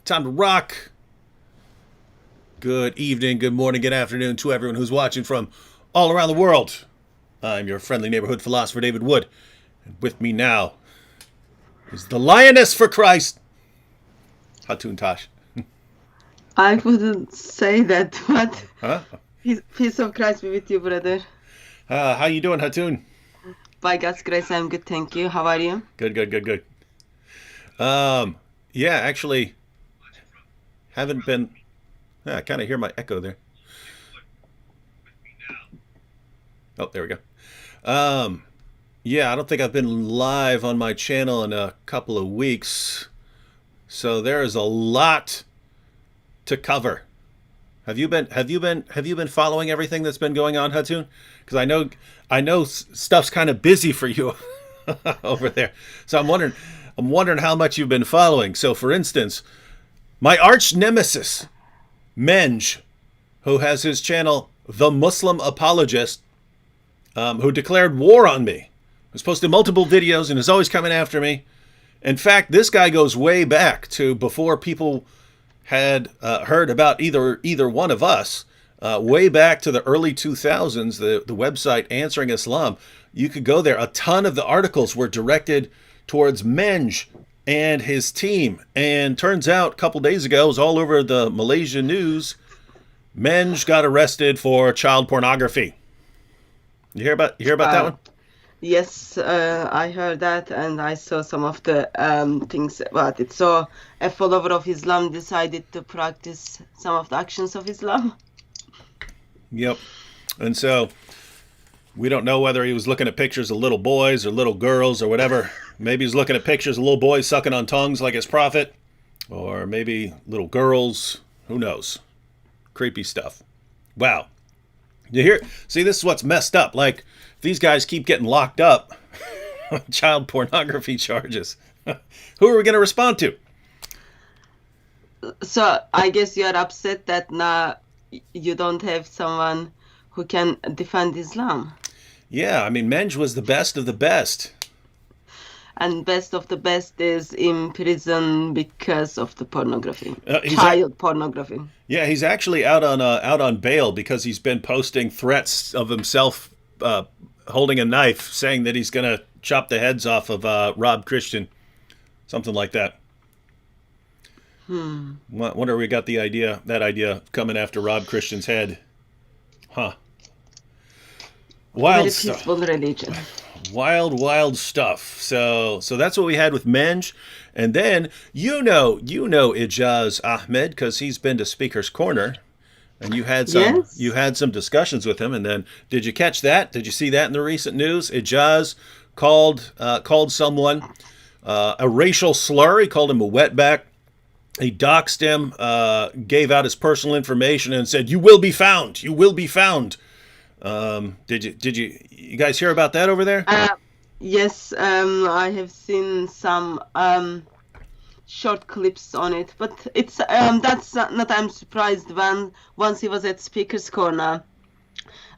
Time to rock. Good evening, good morning, good afternoon to everyone who's watching from all around the world. I'm your friendly neighborhood philosopher, David Wood. And with me now is the lioness for Christ, Hatun Tash. I wouldn't say that, but Huh? peace of Christ be with you, brother. How you doing, Hatun? By God's grace, I'm good, thank you. How are you? Good. Yeah, actually, haven't been... I kind of hear my echo there. Oh, there we go. Yeah, I don't think I've been live on my channel in a couple of weeks, so there is a lot to cover. Have you been following everything that's been going on, Hatun? Because I know stuff's kind of busy for you over there. So I'm wondering how much you've been following. So, for instance, my arch nemesis, Menj, who has his channel, The Muslim Apologist, who declared war on me, has posted multiple videos and is always coming after me. In fact, this guy goes way back to before people had heard about either one of us, way back to the early 2000s, the website Answering Islam. You could go there. A ton of the articles were directed towards Menj and his team. And turns out a couple days ago, it was all over the Malaysia news, Menj got arrested for child pornography. You hear about that one? Yes, I heard that, and I saw some of the things about it. So a follower of Islam decided to practice some of the actions of Islam. Yep. And so we don't know whether he was looking at pictures of little boys or little girls or whatever. Maybe he's looking at pictures of little boys sucking on tongues like his prophet, or maybe little girls. Who knows? Creepy stuff. Wow. You hear? See, this is what's messed up. Like, these guys keep getting locked up on child pornography charges. Who are we going to respond to? So I guess you are upset that now you don't have someone who can defend Islam. Yeah, I mean, Menj was the best of the best. And best of the best is in prison because of the pornography, child pornography. Yeah, he's actually out on bail because he's been posting threats of himself holding a knife, saying that he's going to chop the heads off of Rob Christian, something like that. Wonder where we got that idea coming after Rob Christian's head. Huh. Wild stuff. Very peaceful religion. Wild stuff. So that's what we had with Menj. And then you know Ijaz Ahmed because he's been to Speaker's Corner, and you had some discussions with him. And then did you catch that? Did you see that in the recent news? Ijaz called someone a racial slur. He called him a wetback. He doxed him, gave out his personal information, and said, "You will be found. You will be found." Did you guys hear about that over there? Yes, I have seen some short clips on it, but it's that's not I'm surprised when once he was at Speaker's Corner.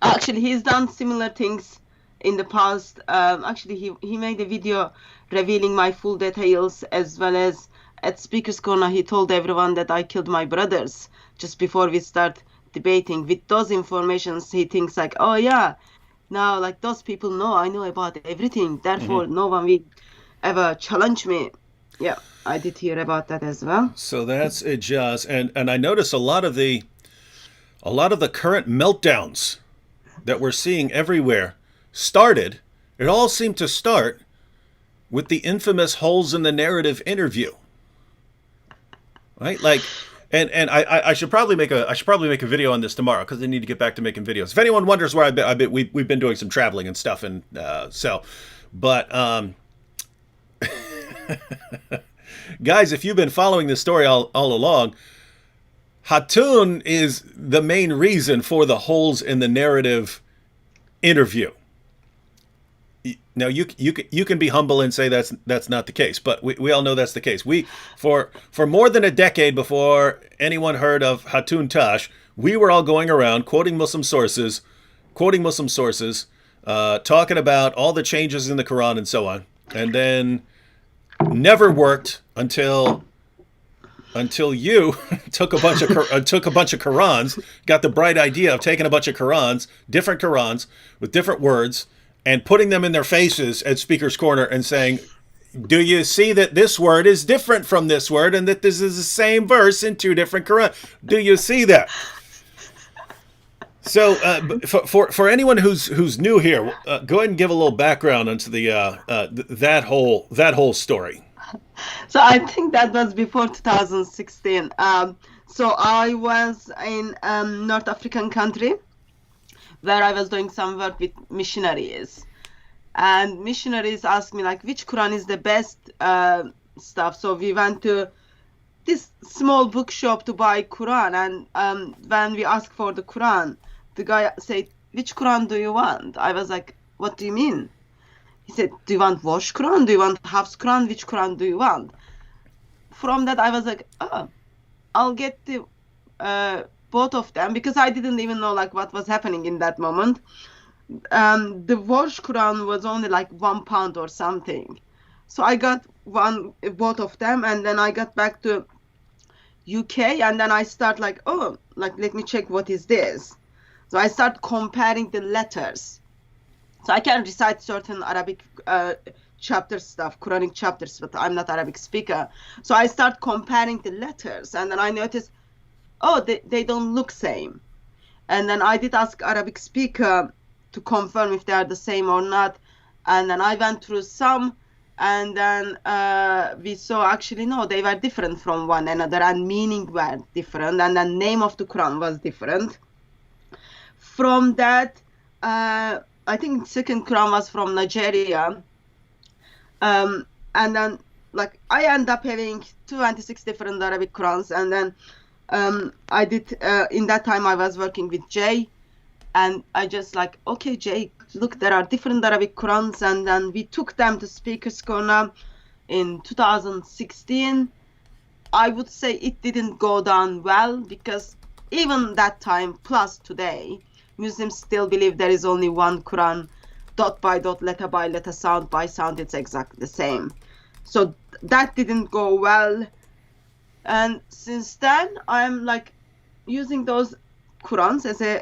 Actually, he's done similar things in the past. Actually, he made a video revealing my full details, as well as at Speaker's Corner he told everyone that I killed my brothers just before we start debating. With those informations, he thinks like, oh yeah, now like those people know I know about everything, therefore no one will ever challenge me. Yeah, I did hear about that as well. So that's it, just and I notice a lot of the current meltdowns that we're seeing everywhere it all seemed to start with the infamous holes in the narrative interview, right? Like, and I should probably make a video on this tomorrow because I need to get back to making videos. If anyone wonders where I've been, we've been doing some traveling and stuff, and guys, if you've been following this story all along, Hatun is the main reason for the holes in the narrative interview. Now you can be humble and say that's not the case, but we all know that's the case. We for more than a decade before anyone heard of Hatun Tash, we were all going around quoting Muslim sources, talking about all the changes in the Quran and so on, and then never worked until until you took a bunch of Qurans, got the bright idea of taking a bunch of different Qurans with different words, and putting them in their faces at Speaker's Corner and saying, "Do you see that this word is different from this word, and that this is the same verse in two different Qurans? Do you see that?" So, for anyone who's new here, go ahead and give a little background onto that whole story. So I think that was before 2016. So I was in North African country where I was doing some work with missionaries, and missionaries asked me like which Quran is the best stuff. So we went to this small bookshop to buy Quran, and when we asked for the Quran, the guy said, "Which Quran do you want?" I was like, "What do you mean?" He said, "Do you want wash Quran? Do you want Hafs Quran? Which Quran do you want?" From that, I was like, "Oh, I'll get the both of them," because I didn't even know like what was happening in that moment. The wash Quran was only like £1 or something, so I got both of them, and then I got back to UK, and then I start like, oh, like let me check what is this. So I start comparing the letters. So I can recite certain Arabic chapter stuff, Quranic chapters, but I'm not Arabic speaker. So I start comparing the letters, and then I notice, oh, they don't look same. And then I did ask Arabic speaker to confirm if they are the same or not. And then I went through some, and then we saw actually, no, they were different from one another, and meaning were different, and the name of the Quran was different. From that, I think second Quran was from Nigeria, and then like I end up having 26 different Arabic Qurans, and then I did in that time I was working with Jay, and I just like, okay, Jay, look, there are different Arabic Qurans, and then we took them to Speaker's Corner in 2016. I would say it didn't go down well, because even that time plus today, Muslims still believe there is only one Quran, dot by dot, letter by letter, sound by sound, it's exactly the same. So that didn't go well. And since then, I'm like using those Qurans as a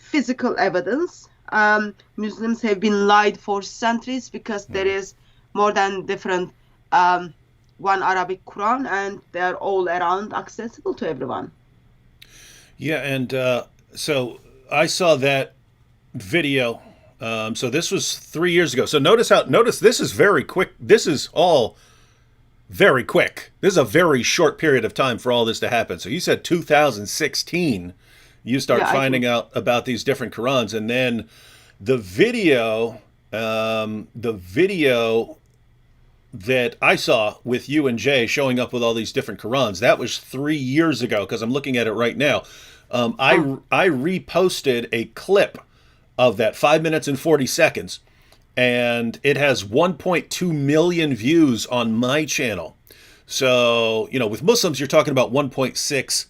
physical evidence. Muslims have been lied for centuries, because there is more than different one Arabic Quran, and they're all around, accessible to everyone. Yeah, and so I saw that video. So this was 3 years ago. So notice this is very quick. This is all very quick. This is a very short period of time for all this to happen. So you said 2016, you start finding out about these different Qurans, and then the video that I saw with you and Jay showing up with all these different Qurans, that was 3 years ago, because I'm looking at it right now. I reposted a clip of that, 5 minutes and 40 seconds, and it has 1.2 million views on my channel. So, with Muslims, you're talking about 1.6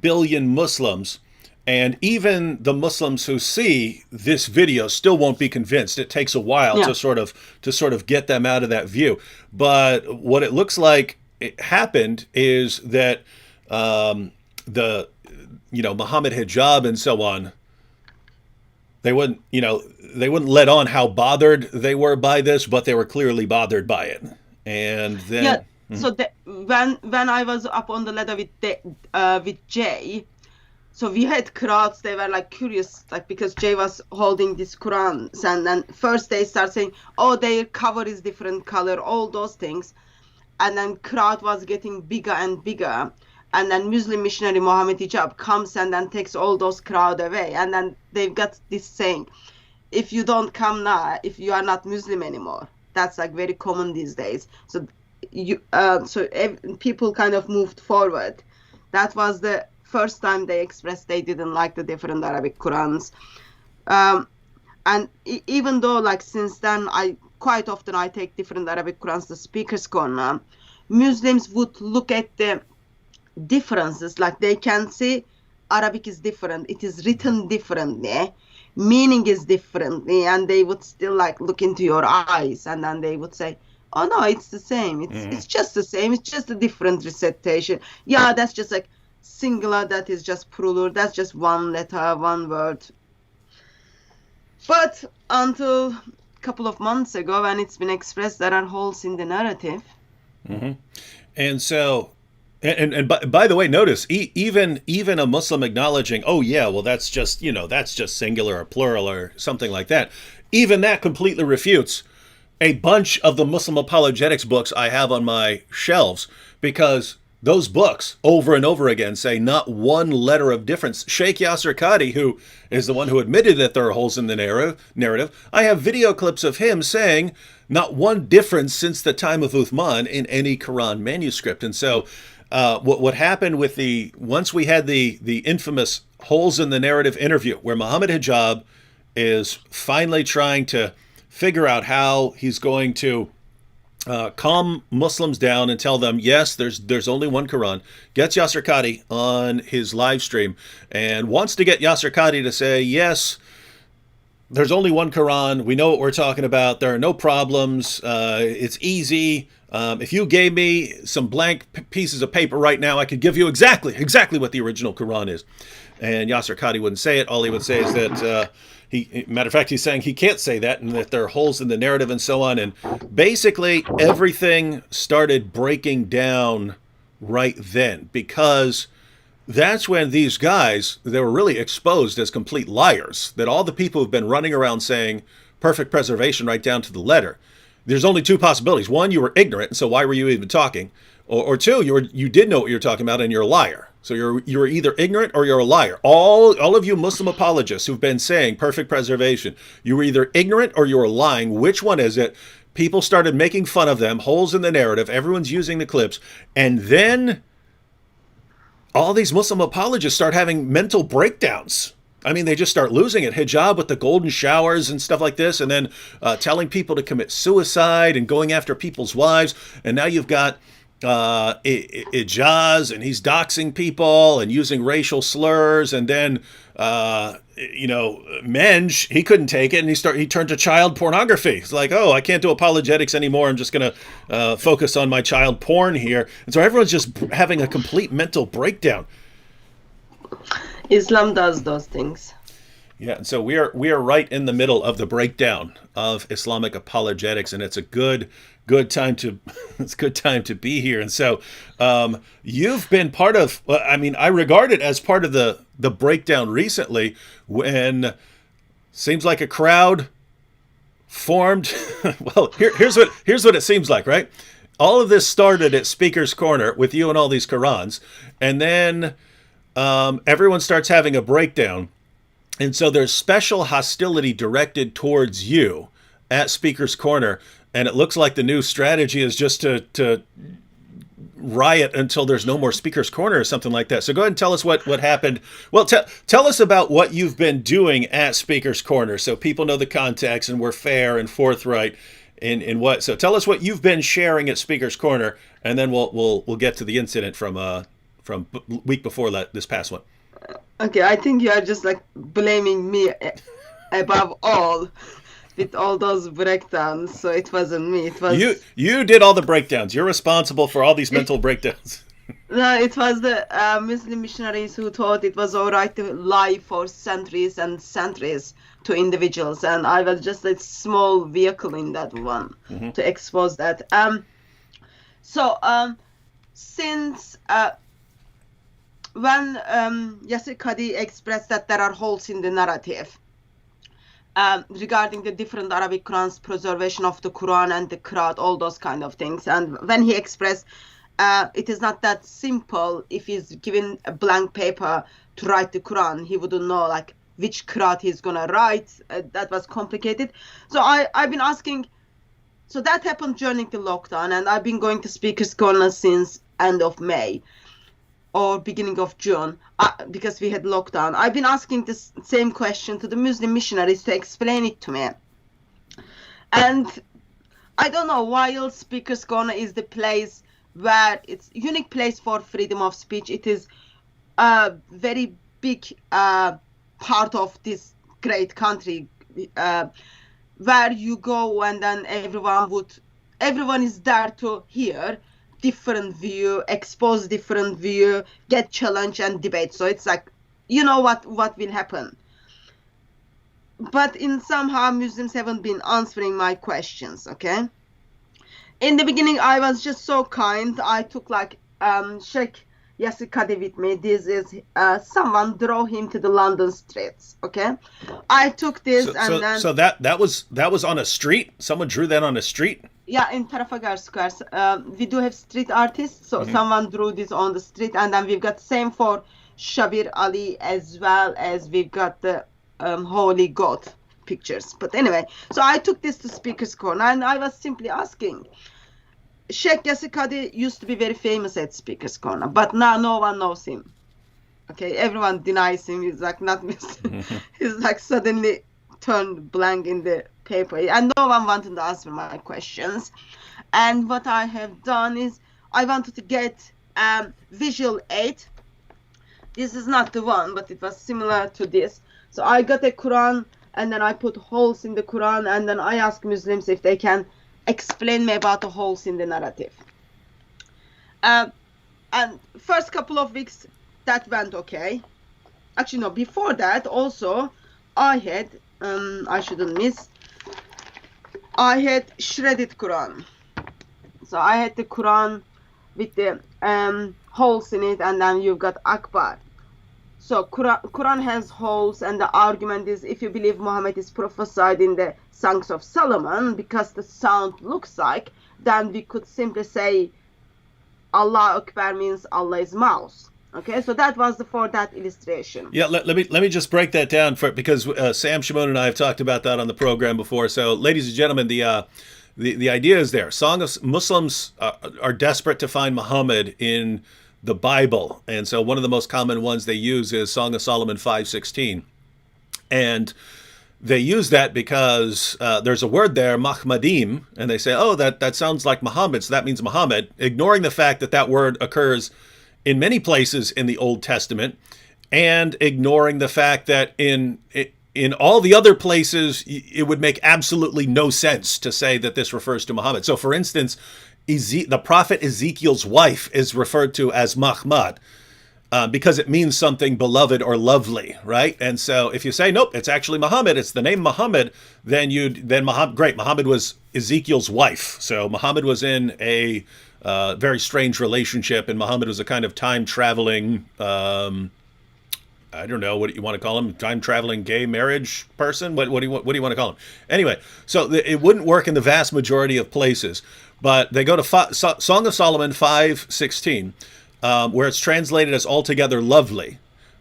billion Muslims, and even the Muslims who see this video still won't be convinced. It takes a while to sort of get them out of that view. But what it looks like it happened is that Muhammad hijab and so on, they wouldn't let on how bothered they were by this, but they were clearly bothered by it. And then so when I was up on the ladder with Jay, so we had crowds. They were like curious, like, because Jay was holding these Qurans, and then first they start saying, oh, their cover is different color, all those things, and then crowd was getting bigger and bigger. And then Muslim missionary Mohammed Hijab comes and then takes all those crowd away. And then they've got this saying, if you don't come now, if you are not Muslim anymore. That's like very common these days. So people kind of moved forward. That was the first time they expressed they didn't like the different Arabic Qurans. And even though like since then, quite often I take different Arabic Qurans to Speaker's Corner, Muslims would look at the differences, like they can see Arabic is different, it is written differently, meaning is differently, and they would still like look into your eyes, and then they would say, oh no, it's the same. It's just the same. It's just a different recitation. Yeah, that's just like singular. That is just plural. That's just one letter, one word. But until a couple of months ago, when it's been expressed, there are holes in the narrative. And so, and by the way, notice even a Muslim acknowledging, oh yeah, well that's just singular or plural or something like that. Even that completely refutes a bunch of the Muslim apologetics books I have on my shelves, because those books over and over again say not one letter of difference. Sheikh Yasser Qadhi, who is the one who admitted that there are holes in the narrative, I have video clips of him saying not one difference since the time of Uthman in any Quran manuscript. And so what happened with once we had the infamous holes in the narrative interview where Muhammad Hijab is finally trying to figure out how he's going to calm Muslims down and tell them, yes, there's only one Quran, gets Yasser Qadhi on his live stream and wants to get Yasser Qadhi to say, yes, there's only one Quran. We know what we're talking about. There are no problems. It's easy. If you gave me some blank pieces of paper right now, I could give you exactly what the original Quran is. And Yasser Qadhi wouldn't say it. All he would say is that matter of fact, he's saying he can't say that and that there are holes in the narrative and so on. And basically everything started breaking down right then, because that's when these guys, they were really exposed as complete liars, that all the people who've been running around saying perfect preservation right down to the letter, there's only two possibilities. One, you were ignorant, and so why were you even talking? Or two, you did know what you were talking about and you're a liar. So you're either ignorant or you're a liar. All of you Muslim apologists who've been saying perfect preservation, you were either ignorant or you were lying. Which one is it? People started making fun of them, holes in the narrative, everyone's using the clips, and then all these Muslim apologists start having mental breakdowns. I mean, they just start losing it. Hijab with the golden showers and stuff like this, and then telling people to commit suicide and going after people's wives. And now you've got Ijaz, and he's doxing people and using racial slurs. And then, Menj, he couldn't take it, and he turned to child pornography. It's like, oh, I can't do apologetics anymore. I'm just going to focus on my child porn here. And so everyone's just having a complete mental breakdown. Islam does those things. Yeah, and so we are right in the middle of the breakdown of Islamic apologetics, and it's a good time to be here. And so you've been part of, I regard it as part of the breakdown recently, when seems like a crowd formed. Well, here's what it seems like, right? All of this started at Speaker's Corner with you and all these Qurans, and then everyone starts having a breakdown. And so there's special hostility directed towards you at Speaker's Corner. And it looks like the new strategy is just to riot until there's no more Speaker's Corner or something like that. So go ahead and tell us what happened. Well, tell us about what you've been doing at Speaker's Corner so people know the context and we're fair and forthright in what. So tell us what you've been sharing at Speaker's Corner, and then we'll get to the incident from week before this past one. Okay, I think you are just like blaming me above all with all those breakdowns. So it wasn't me. It was you did all the breakdowns. You're responsible for all these mental breakdowns. No, it was the Muslim missionaries who thought it was all right to lie for centuries and centuries to individuals, and I was just a small vehicle in that one to expose that. Since when Yasser Qadhi expressed that there are holes in the narrative regarding the different Arabic Qurans, preservation of the Quran and the Qiraat, all those kind of things, and when he expressed it is not that simple. If he's given a blank paper to write the Quran, he wouldn't know like which Qiraat he's gonna write. That was complicated. So I've been asking. So that happened during the lockdown, and I've been going to Speaker's Corner since end of May or beginning of June because we had lockdown. I've been asking this same question to the Muslim missionaries to explain it to me. And I don't know, while Speaker's Corner is the place where it's a unique place for freedom of speech, it is a very big part of this great country where you go and then everyone would everyone is there to hear different view, expose different view, get challenge and debate. So it's like, you know what will happen. But in somehow Muslims haven't been answering my questions, okay? In the beginning, I was just so kind. I took like Sheikh Yasir Qadi with me. This is someone drove him to the London streets, okay? I took this then... So that was on a street? Someone drew that on a street? Yeah, in Trafalgar Square. We do have street artists, so someone drew this on the street, and then we've got same for Shabir Ali, as well as we've got the Holy God pictures. But anyway, so I took this to Speaker's Corner, and I was simply asking. Sheikh Yasir Qadi used to be very famous at Speaker's Corner, but now no one knows him. Okay, everyone denies him. He's like not he's like suddenly turned blank in the paper, and no one wanted to answer my questions. And what I have done is I wanted to get visual aid. This is not the one, but it was similar to this. So I got a Quran, and then I put holes in the Quran, and then I asked Muslims if they can explain me about the holes in the narrative. And first couple of weeks, that went okay. Actually, no, before that also, I had, I shouldn't miss, I had shredded Quran. So I had the Quran with the holes in it, and then you've got Akbar. So Quran has holes, and the argument is if you believe Muhammad is prophesied in the Songs of Solomon, because the sound looks like, then we could simply say Allah Akbar means Allah is mouse. Okay, so that was for that illustration. Yeah, let me just break that down because Sam Shimon and I have talked about that on the program before. So, ladies and gentlemen, the idea is there. Muslims are desperate to find Muhammad in the Bible, and so one of the most common ones they use is Song of Solomon 5:16, and they use that because there's a word there, Mahmadim, and they say, oh, that sounds like Muhammad, so that means Muhammad, ignoring the fact that that word occurs in many places in the Old Testament, and ignoring the fact that in all the other places, it would make absolutely no sense to say that this refers to Muhammad. So, for instance, the prophet Ezekiel's wife is referred to as Mahmad because it means something beloved or lovely, right? And so if you say, nope, it's actually Muhammad, it's the name Muhammad, then Muhammad was Ezekiel's wife. So Muhammad was in a very strange relationship, and Muhammad was a kind of time-traveling, I don't know, what do you want to call him? Time-traveling gay marriage person? What do you want to call him? Anyway, so it wouldn't work in the vast majority of places. But they go to Song of Solomon 5:16, where it's translated as altogether lovely.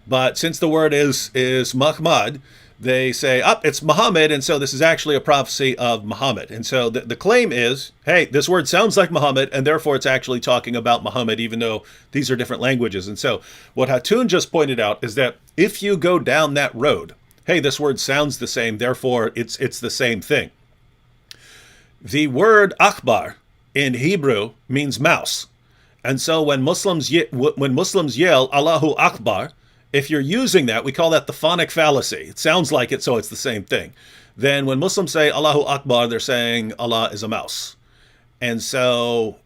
But since the word is Mahmad, they say, it's Muhammad, and so this is actually a prophecy of Muhammad. And so the claim is, hey, this word sounds like Muhammad, and therefore it's actually talking about Muhammad, even though these are different languages. And so what Hatun just pointed out is that if you go down that road, hey, this word sounds the same, therefore it's the same thing. The word Akbar in Hebrew means mouse. And so when Muslims yell Allahu Akbar, if you're using that, we call that the phonic fallacy. It sounds like it, so it's the same thing. Then when Muslims say Allahu Akbar, they're saying Allah is a mouse. And so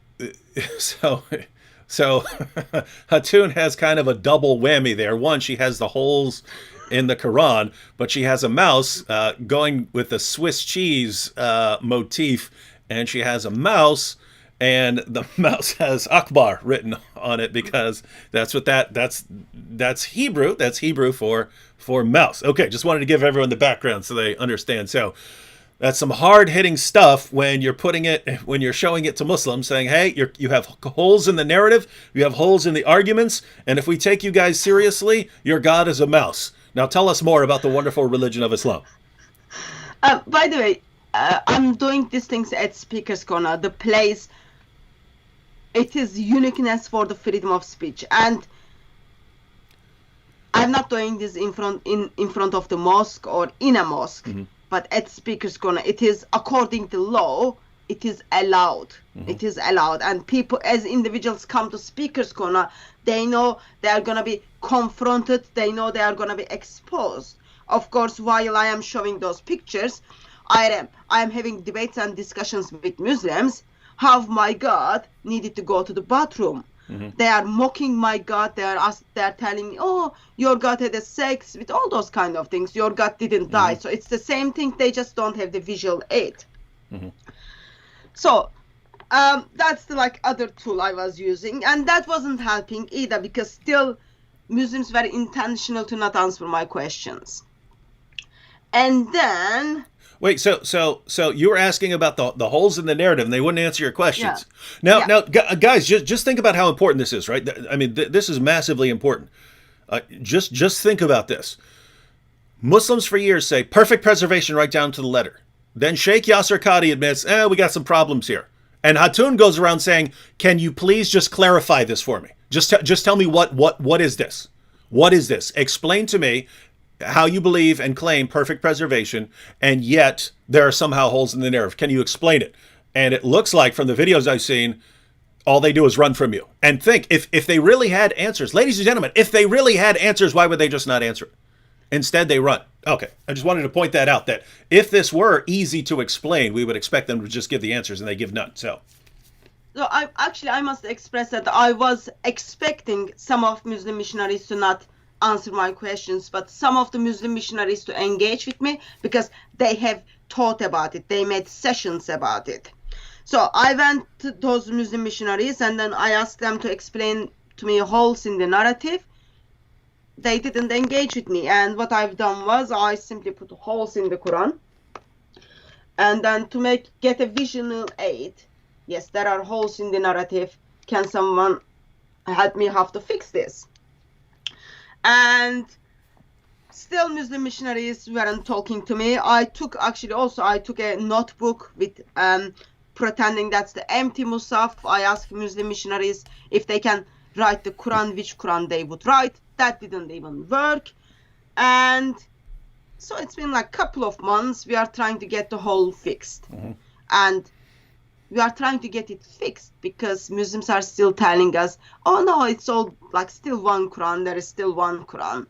Hatun has kind of a double whammy there. One, she has the holes in the Quran, but she has a mouse going with the Swiss cheese motif, and she has a mouse, and the mouse has Akbar written on it because that's Hebrew. That's Hebrew for mouse. Okay, just wanted to give everyone the background so they understand. So that's some hard-hitting stuff when you're showing it to Muslims, saying, hey, you have holes in the narrative, you have holes in the arguments, and if we take you guys seriously, your God is a mouse. Now tell us more about the wonderful religion of Islam. By the way, I'm doing these things at Speaker's Corner, the place. It is uniqueness for the freedom of speech, and I'm not doing this in front of the mosque or in a mosque, but at Speaker's Corner, it is according to law. It is allowed. It is allowed, and people, as individuals, come to Speaker's Corner. They know they are gonna be confronted. They know they are gonna be exposed. Of course, while I am showing those pictures, I am having debates and discussions with Muslims. how my God needed to go to the bathroom. They are mocking my God. They are telling me, oh, your God had a sex with all those kind of things. Your God didn't die. So it's the same thing. They just don't have the visual aid. So that's the other tool I was using, and that wasn't helping either, because still Muslims were intentional to not answer my questions. And then wait, so you were asking about the holes in the narrative, and they wouldn't answer your questions. Yeah. Now, guys, just think about how important this is, right? I mean, this is massively important. Just think about this. Muslims for years say perfect preservation right down to the letter. Then Sheikh Yasser Qadi admits, we got some problems here. And Hatun goes around saying, can you please just clarify this for me? Just tell me what is this? What is this? Explain to me how you believe and claim perfect preservation, and yet there are somehow holes in the narrative. Can you explain it? And it looks like from the videos I've seen, all they do is run from you. And think, if they really had answers, ladies and gentlemen, if they really had answers, why would they just not answer it? Instead, they run. Okay, I just wanted to point that out, that if this were easy to explain, we would expect them to just give the answers, and they give none. So I must express that I was expecting some of Muslim missionaries to not answer my questions, but some of the Muslim missionaries to engage with me, because they have thought about it. They made sessions about it. So I went to those Muslim missionaries, and then I asked them to explain to me holes in the narrative. They didn't engage with me, and what I've done was I simply put holes in the Quran, and then to get a visual aid. Yes, there are holes in the narrative. Can someone help me how to fix this? And still Muslim missionaries weren't talking to me. I took a notebook with pretending that's the empty Musaf. I asked Muslim missionaries if they can write the Quran, which Quran they would write. That didn't even work. And so it's been a couple of months. We are trying to get the hole fixed. And we are trying to get it fixed because Muslims are still telling us, oh no, it's all still one Quran, there is still one Quran.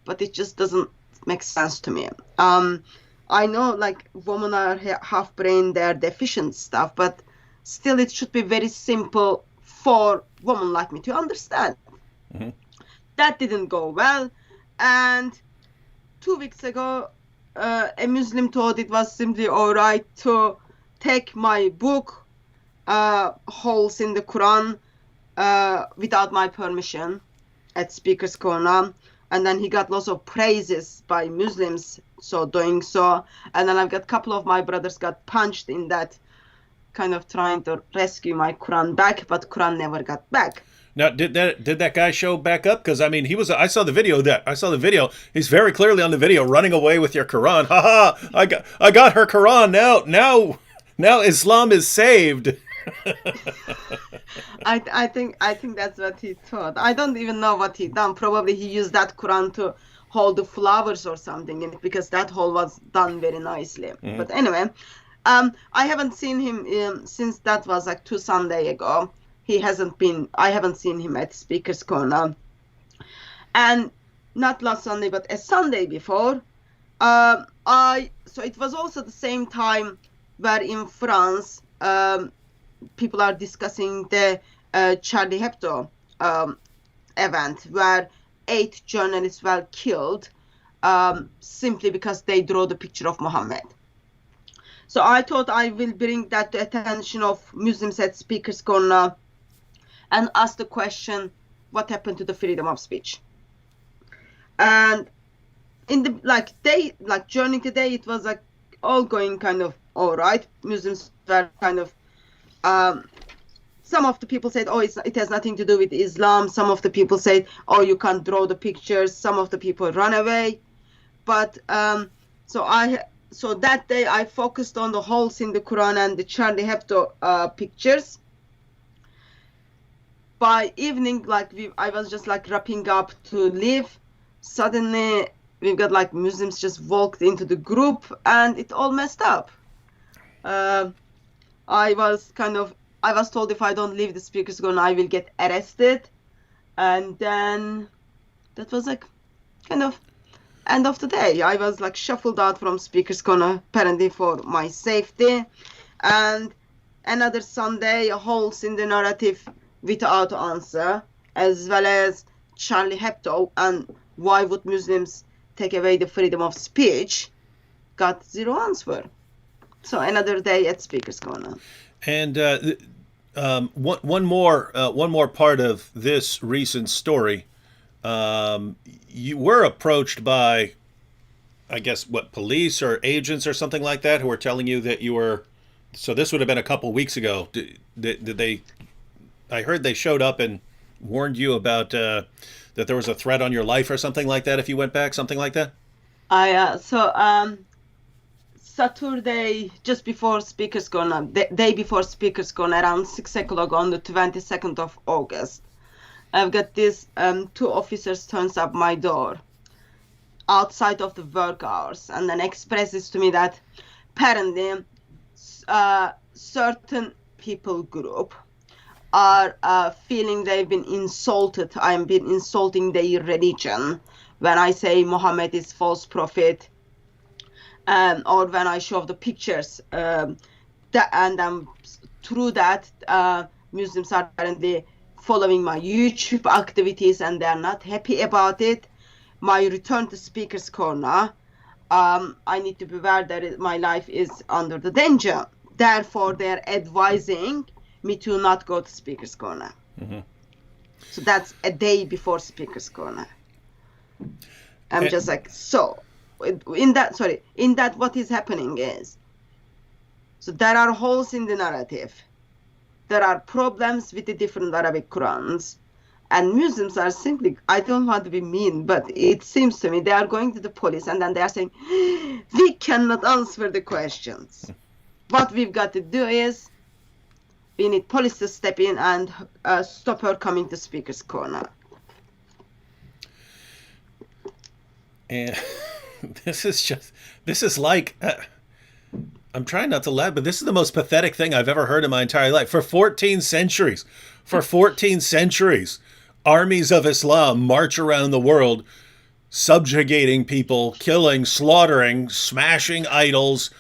But it just doesn't make sense to me. I know women are half-brain, they're deficient stuff, but still it should be very simple for women like me to understand. That didn't go well. And 2 weeks ago, a Muslim thought it was simply all right to take my book, Holes in the Quran, without my permission at Speaker's Corner. And then he got lots of praises by Muslims so doing so. And then I've got a couple of my brothers got punched in that, kind of trying to rescue my Quran back, but Quran never got back. Now, did that guy show back up? Because I saw the video. He's very clearly on the video running away with your Quran. Ha ha! I got her Quran now. Islam is saved. I think that's what he thought. I don't even know what he done. Probably he used that Quran to hold the flowers or something in it, because that hole was done very nicely. But anyway, I haven't seen him since that was 2 Sunday ago. I haven't seen him at Speaker's Corner. And not last Sunday, but a Sunday before, so it was also the same time where in France, people are discussing the Charlie Hebdo event, where 8 journalists were killed simply because they drew the picture of Muhammad. So I thought I will bring that to attention of Muslims at Speaker's Corner and ask the question, what happened to the freedom of speech? And in the during the day, it was all going kind of all right. Muslims were kind of some of the people said, oh, it has nothing to do with Islam. Some of the people said, oh, you can't draw the pictures. Some of the people run away. But so that day I focused on the holes in the Quran and the Charlie Hebdo pictures. By evening, I was just wrapping up to leave. Suddenly, we've got Muslims just walked into the group, and it all messed up. I was told if I don't leave the Speaker's Corner, I will get arrested. And then that was kind of end of the day. I was shuffled out from Speaker's Corner, apparently for my safety. And Another Sunday, holes in the narrative without answer, as well as Charlie Hebdo and why would Muslims take away the freedom of speech, got zero answer. So another day at Speaker's Corner. And one more part of this recent story. You were approached by, I guess, what, police or agents or something like that, who were telling you that you were. So this would have been a couple weeks ago. Did they? I heard they showed up and warned you about that there was a threat on your life or something like that if you went back, something like that. Saturday, just before Speaker's Corner, the day before Speaker's Corner, around 6 o'clock on the 22nd of August, I've got these two officers turns up my door outside of the work hours and then expresses to me that apparently certain people group are feeling they've been insulted. I'm been insulting their religion when I say Muhammad is false prophet, or when I show the pictures. Through that, Muslims are apparently following my YouTube activities and they're not happy about it. My return to Speaker's Corner, I need to be aware that my life is under the danger. Therefore, they're advising me to not go to Speaker's Corner. Mm-hmm. So that's a day before Speaker's Corner. I'm just like, so in that what is happening is, so there are holes in the narrative. There are problems with the different Arabic Qurans. And Muslims are simply, I don't want to be mean, but it seems to me they are going to the police and then they are saying, we cannot answer the questions. What we've got to do is, we need police to step in and stop her coming to Speaker's Corner. And this is like, I'm trying not to laugh, but this is the most pathetic thing I've ever heard in my entire life. For 14 centuries, armies of Islam march around the world, subjugating people, killing, slaughtering, smashing idols,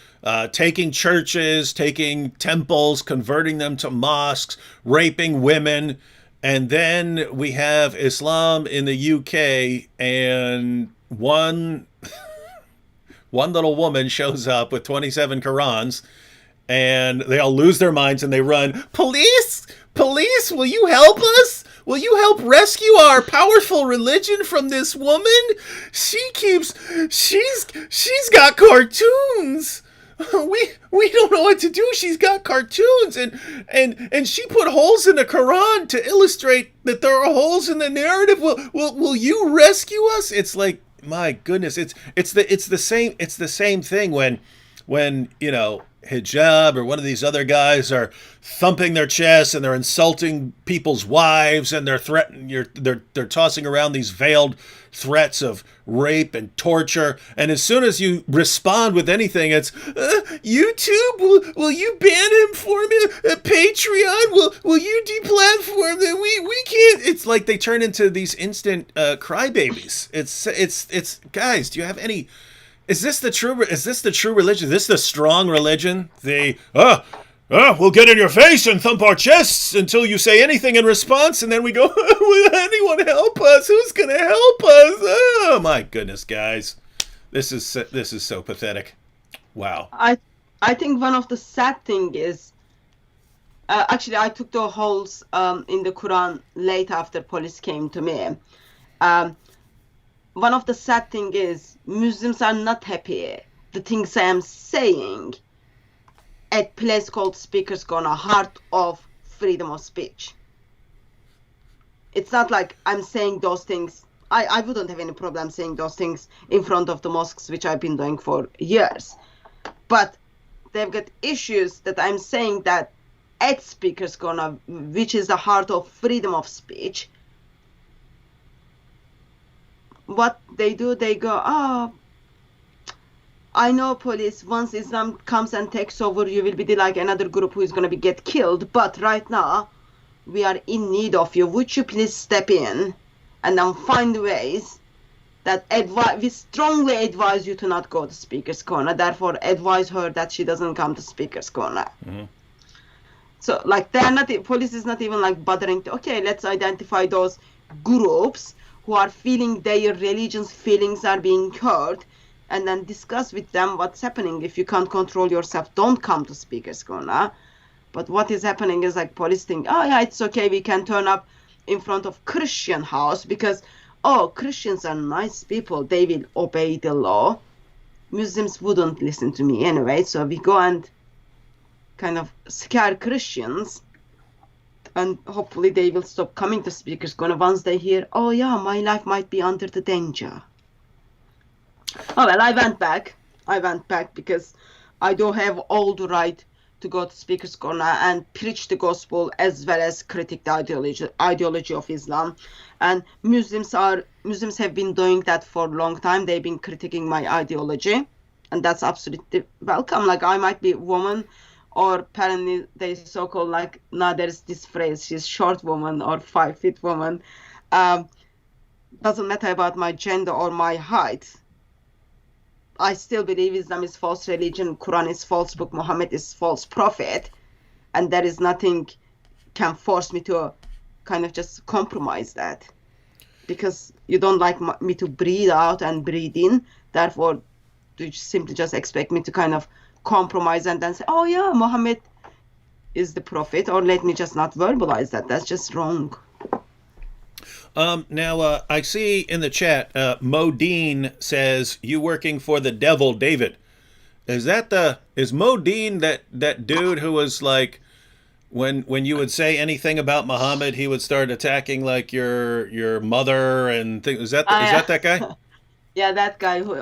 taking churches, taking temples, converting them to mosques, raping women. And then we have Islam in the UK, and one little woman shows up with 27 Qurans, and they all lose their minds and they run, police, will you help us? Will you help rescue our powerful religion from this woman? She's got cartoons. We don't know what to do. She's got cartoons, and she put holes in the Quran to illustrate that there are holes in the narrative. Will you rescue us? It's like, my goodness, it's the same thing when you know, Hijab or one of these other guys are thumping their chests and they're insulting people's wives and they're tossing around these veiled threats of rape and torture, and as soon as you respond with anything, it's YouTube, will you ban him for me? Patreon, will you deplatform him? We can't. It's like they turn into these instant crybabies. It's guys, do you have any? Is this the true religion? Is this the strong religion? We'll get in your face and thump our chests until you say anything in response, and then we go, will anyone help us? Who's going to help us? Oh, my goodness, guys. This is so pathetic. Wow. I think one of the sad thing is, actually, I took the holes in the Quran late after police came to me. One of the sad thing is, Muslims are not happy. The things I am saying at place called Speaker's Corner, heart of freedom of speech. It's not like I'm saying those things. I wouldn't have any problem saying those things in front of the mosques, which I've been doing for years. But they've got issues that I'm saying that at Speaker's Corner, which is the heart of freedom of speech, what they do, they go, I know police, once Islam comes and takes over, you will be like another group who is going to get killed. But right now, we are in need of you. Would you please step in and then find ways that we strongly advise you to not go to Speaker's Corner. Therefore, advise her that she doesn't come to Speaker's Corner. Mm-hmm. So like they're not, police is not even like bothering to, okay, let's identify those groups who are feeling their religion's feelings are being hurt, and then discuss with them what's happening. If you can't control yourself, don't come to Speaker's Corner. But what is happening is like police think, oh yeah, it's okay, we can turn up in front of Christian house because, oh, Christians are nice people, they will obey the law. Muslims wouldn't listen to me anyway, so we go and kind of scare Christians, and hopefully they will stop coming to Speaker's Corner once they hear, oh yeah, my life might be under the danger. Oh well, I went back because I do have all the right to go to Speaker's Corner and preach the gospel as well as critique the ideology of Islam. And Muslims have been doing that for a long time. They've been critiquing my ideology, and that's absolutely welcome. Like, I might be a woman, or apparently they so-called, like, now there's this phrase, she's short woman or 5 feet woman. Doesn't matter about my gender or my height. I still believe Islam is false religion, Quran is false book, Muhammad is false prophet, and there is nothing can force me to kind of just compromise that, because you don't like me to breathe out and breathe in, therefore you simply just expect me to kind of compromise and then say, oh yeah, Muhammad is the prophet, or let me just not verbalize that. That's just wrong. Now, I see in the chat, Modine says, you working for the devil, David. Is Modine that dude who was like, when you would say anything about Muhammad, he would start attacking like your mother and things? Is that that guy? Yeah, that guy who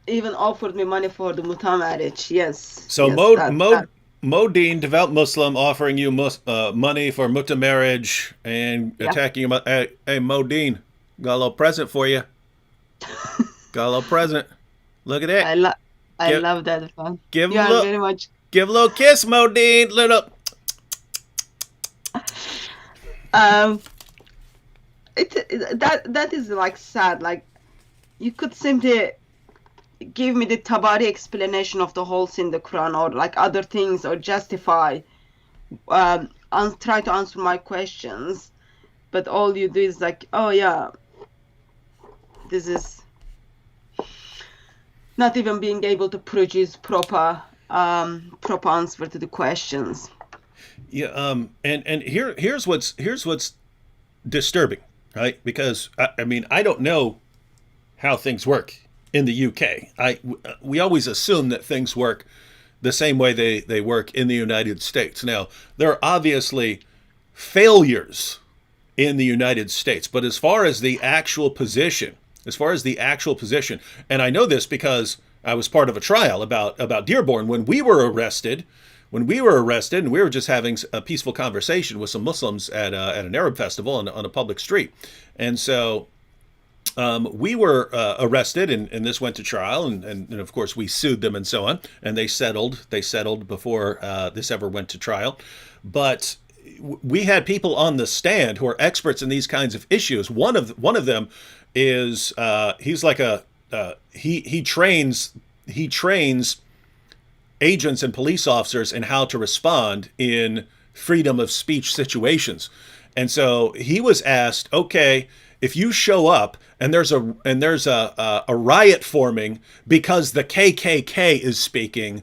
even offered me money for the Muta marriage. Yes. So yes, Modine, devout Muslim, offering you money for Muta marriage and attacking you. Hey, Modine, got a little present for you. Got a little present. Look at that. I love that one. Give him a little kiss, Modine. Little. That is like sad. Like, you could simply give me the Tabari explanation of the holes in the Quran, or like other things, or justify, try to answer my questions, but all you do is like, oh yeah, this is not even being able to produce proper answer to the questions. Yeah, and here's what's disturbing, right? Because I mean, I don't know how things work in the UK. We always assume that things work the same way they work in the United States. Now, there are obviously failures in the United States, but as far as the actual position, and I know this because I was part of a trial about Dearborn when we were arrested, and we were just having a peaceful conversation with some Muslims at an Arab festival on a public street, and so. We were arrested, and this went to trial, and of course we sued them and so on, and they settled before this ever went to trial. But we had people on the stand who are experts in these kinds of issues. One of them is he's like he trains agents and police officers in how to respond in freedom of speech situations. And so he was asked, okay, if you show up and there's a riot forming because the KKK is speaking,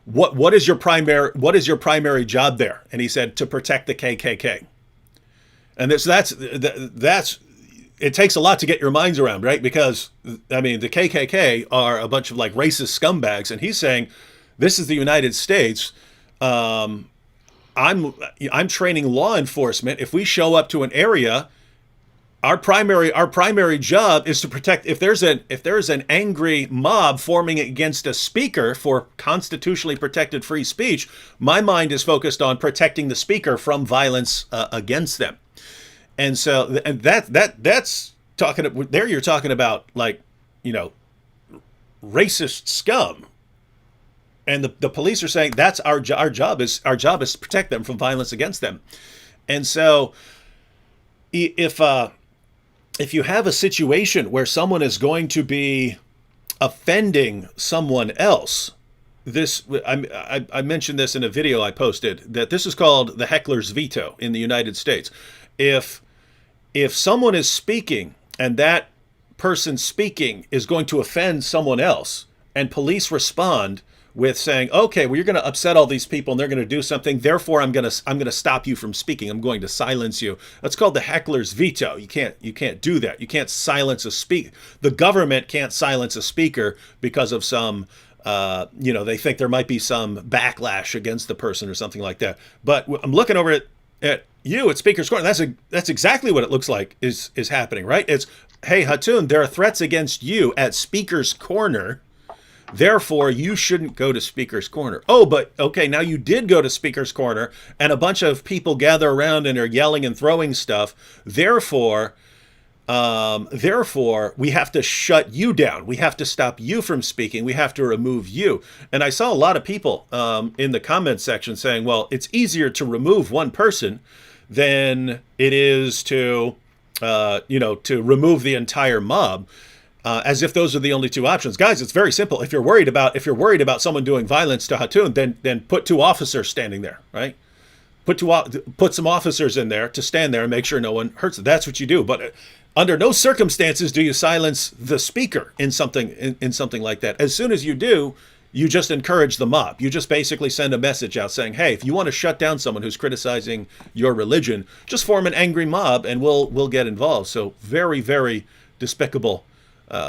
what is your primary job there? And he said, to protect the KKK. And that's it takes a lot to get your minds around, right? Because I mean, the KKK are a bunch of like racist scumbags, and he's saying, this is the United States. I'm training law enforcement. If we show up to an area, our primary job is to protect. If there's an angry mob forming against a speaker for constitutionally protected free speech, my mind is focused on protecting the speaker from violence against them. And so, and that's talking. There, you're talking about like, racist scum. And the police are saying that's our job is to protect them from violence against them. And so, if you have a situation where someone is going to be offending someone else, this I mentioned this in a video I posted, that this is called the heckler's veto in the United States. If someone is speaking and that person speaking is going to offend someone else, and police respond with saying, okay, well, you're going to upset all these people and they're going to do something, therefore I'm going to stop you from speaking, I'm going to silence you. That's called the heckler's veto. You can't do that. You can't silence a speaker. The government can't silence a speaker because of some they think there might be some backlash against the person or something like that. But I'm looking over at you at Speaker's Corner. That's exactly what it looks like is happening, right? It's, hey, Hatun, there are threats against you at Speaker's Corner. Therefore, you shouldn't go to Speaker's Corner. Oh, but okay, now you did go to Speaker's Corner and a bunch of people gather around and are yelling and throwing stuff. Therefore, we have to shut you down. We have to stop you from speaking. We have to remove you. And I saw a lot of people in the comment section saying, well, it's easier to remove one person than it is to remove the entire mob. As if those are the only two options. Guys, it's very simple. If you're worried about someone doing violence to Hatun, then put two officers standing there, right? Put some officers in there to stand there and make sure no one hurts it. That's what you do. But under no circumstances do you silence the speaker in something like that. As soon as you do, you just encourage the mob. You just basically send a message out saying, hey, if you want to shut down someone who's criticizing your religion, just form an angry mob and we'll get involved. So very, very despicable.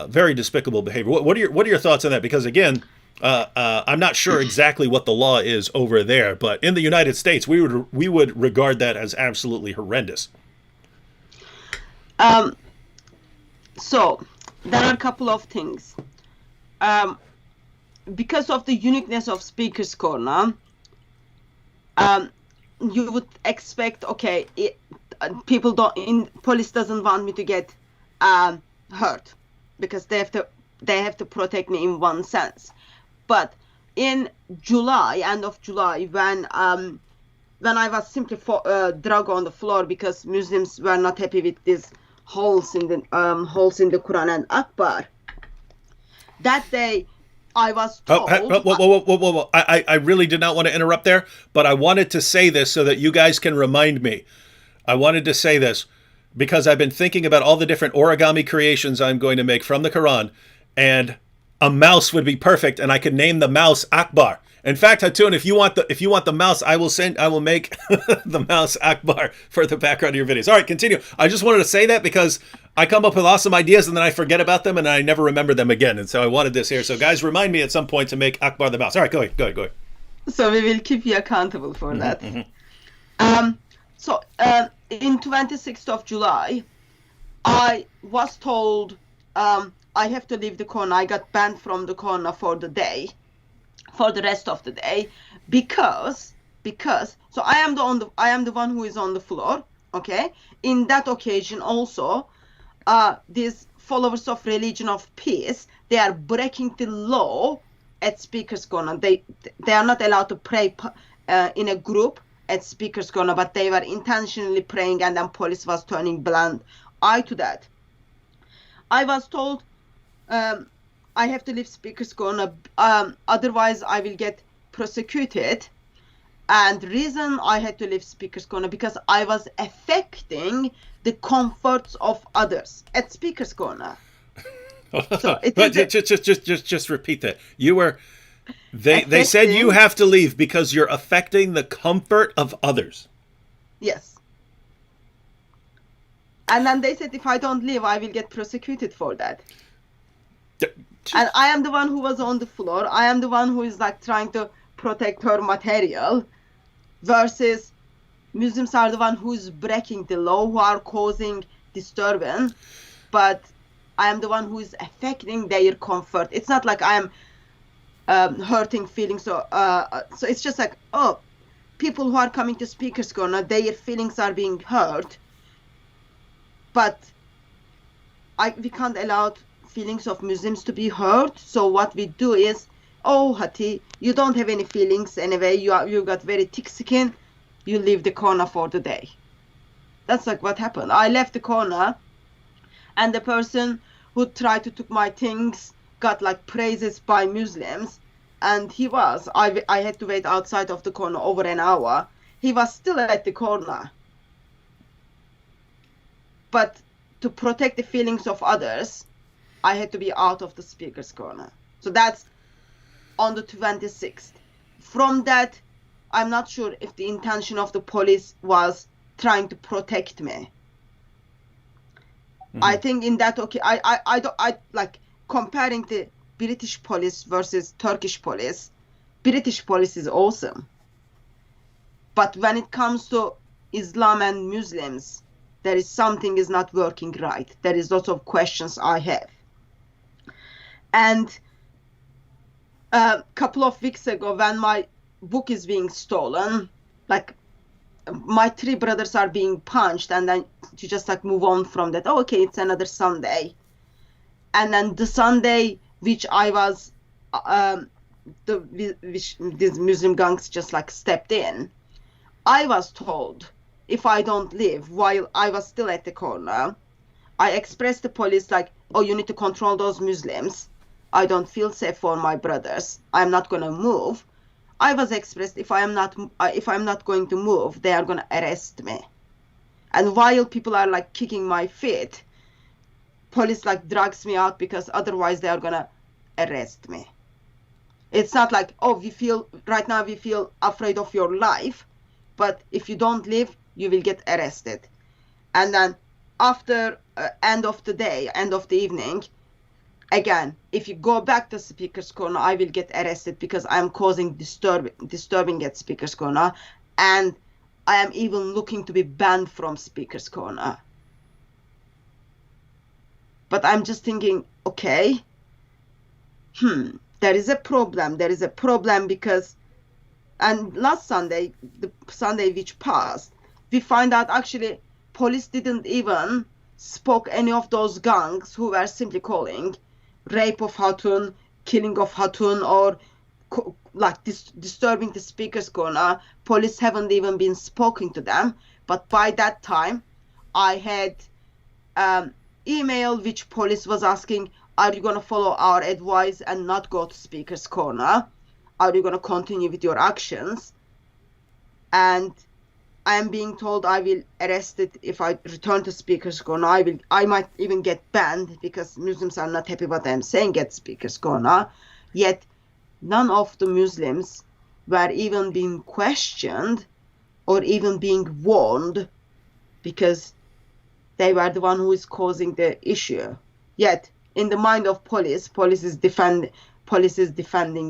Very despicable behavior. What are your thoughts on that? Because again, I'm not sure exactly what the law is over there, but in the United States, we would regard that as absolutely horrendous. So there are a couple of things. Because of the uniqueness of Speaker's Corner, you would expect, okay, police doesn't want me to get hurt, because they have to protect me in one sense. But in July, end of July, when I was simply dragged on the floor because Muslims were not happy with these holes in the Quran and Akbar, that day I was told. Whoa. I really did not want to interrupt there, but I wanted to say this so that you guys can remind me. I wanted to say this because I've been thinking about all the different origami creations I'm going to make from the Quran, and a mouse would be perfect, and I could name the mouse Akbar. In fact, Hatun, if you want the mouse, I will make the mouse Akbar for the background of your videos. All right, continue. I just wanted to say that because I come up with awesome ideas and then I forget about them and I never remember them again. And so I wanted this here. So guys, remind me at some point to make Akbar the mouse. All right, go ahead. So we will keep you accountable for that. So in 26th of July, I was told I have to leave the corner. I got banned from the corner for the rest of the day, because so I am the one who is on the floor. Okay. In that occasion also, these followers of religion of peace, they are breaking the law at Speaker's Corner. They are not allowed to pray in a group at Speaker's Corner, but they were intentionally praying, and then police was turning blind eye to that. I was told I have to leave Speaker's Corner, otherwise I will get prosecuted. And the reason I had to leave Speaker's Corner, because I was affecting the comforts of others at Speaker's Corner. So just repeat that. You were they said you have to leave because you're affecting the comfort of others. Yes. And then they said if I don't leave, I will get prosecuted for that. And I am the one who was on the floor. I am the one who is like trying to protect her material, versus Muslims are the one who is breaking the law, who are causing disturbance. But I am the one who is affecting their comfort. It's not like I am hurting feelings. So it's just like, oh, people who are coming to Speaker's Corner, their feelings are being hurt. But we can't allow feelings of Muslims to be hurt. So what we do is, oh, Hati, you don't have any feelings anyway. You got very thick skin. You leave the corner for the day. That's like what happened. I left the corner, and the person who tried to take my things got like praises by Muslims, and I had to wait outside of the corner over an hour. He was still at the corner. But to protect the feelings of others, I had to be out of the speaker's corner. So that's on the 26th. From that, I'm not sure if the intention of the police was trying to protect me. Mm-hmm. I think in that, okay, I like comparing the British police versus Turkish police. British police is awesome. But when it comes to Islam and Muslims, there is something is not working right. There is lots of questions I have. And a couple of weeks ago, when my book is being stolen, like my 3 brothers are being punched, and then you just like move on from that. Oh, okay, it's another Sunday. And then the Sunday which I was, these Muslim gangs just like stepped in, I was told if I don't leave while I was still at the corner, I expressed to police like, oh, you need to control those Muslims. I don't feel safe for my brothers. I'm not going to move. I was expressed if I'm not going to move, they are going to arrest me. And while people are like kicking my feet, police like drags me out because otherwise they are going to arrest me. It's not like, oh, right now we feel afraid of your life, but if you don't leave, you will get arrested. And then after end of the evening, again, if you go back to Speaker's Corner, I will get arrested because I am causing disturbing at Speaker's Corner, and I am even looking to be banned from Speaker's Corner. But I'm just thinking, okay, there is a problem. There is a problem because, and last Sunday, the Sunday which passed, we find out actually police didn't even spoke any of those gangs who were simply calling rape of Hatun, killing of Hatun, or like disturbing the Speaker's Corner. Police haven't even been spoken to them. But by that time, I had email which police was asking, are you going to follow our advice and not go to Speaker's Corner? Are you going to continue with your actions? And I am being told I will arrested if I return to Speaker's Corner. I might even get banned because Muslims are not happy what I'm saying at Speaker's Corner. Yet none of the Muslims were even being questioned or even being warned because they were the one who is causing the issue. Yet in the mind of police is defending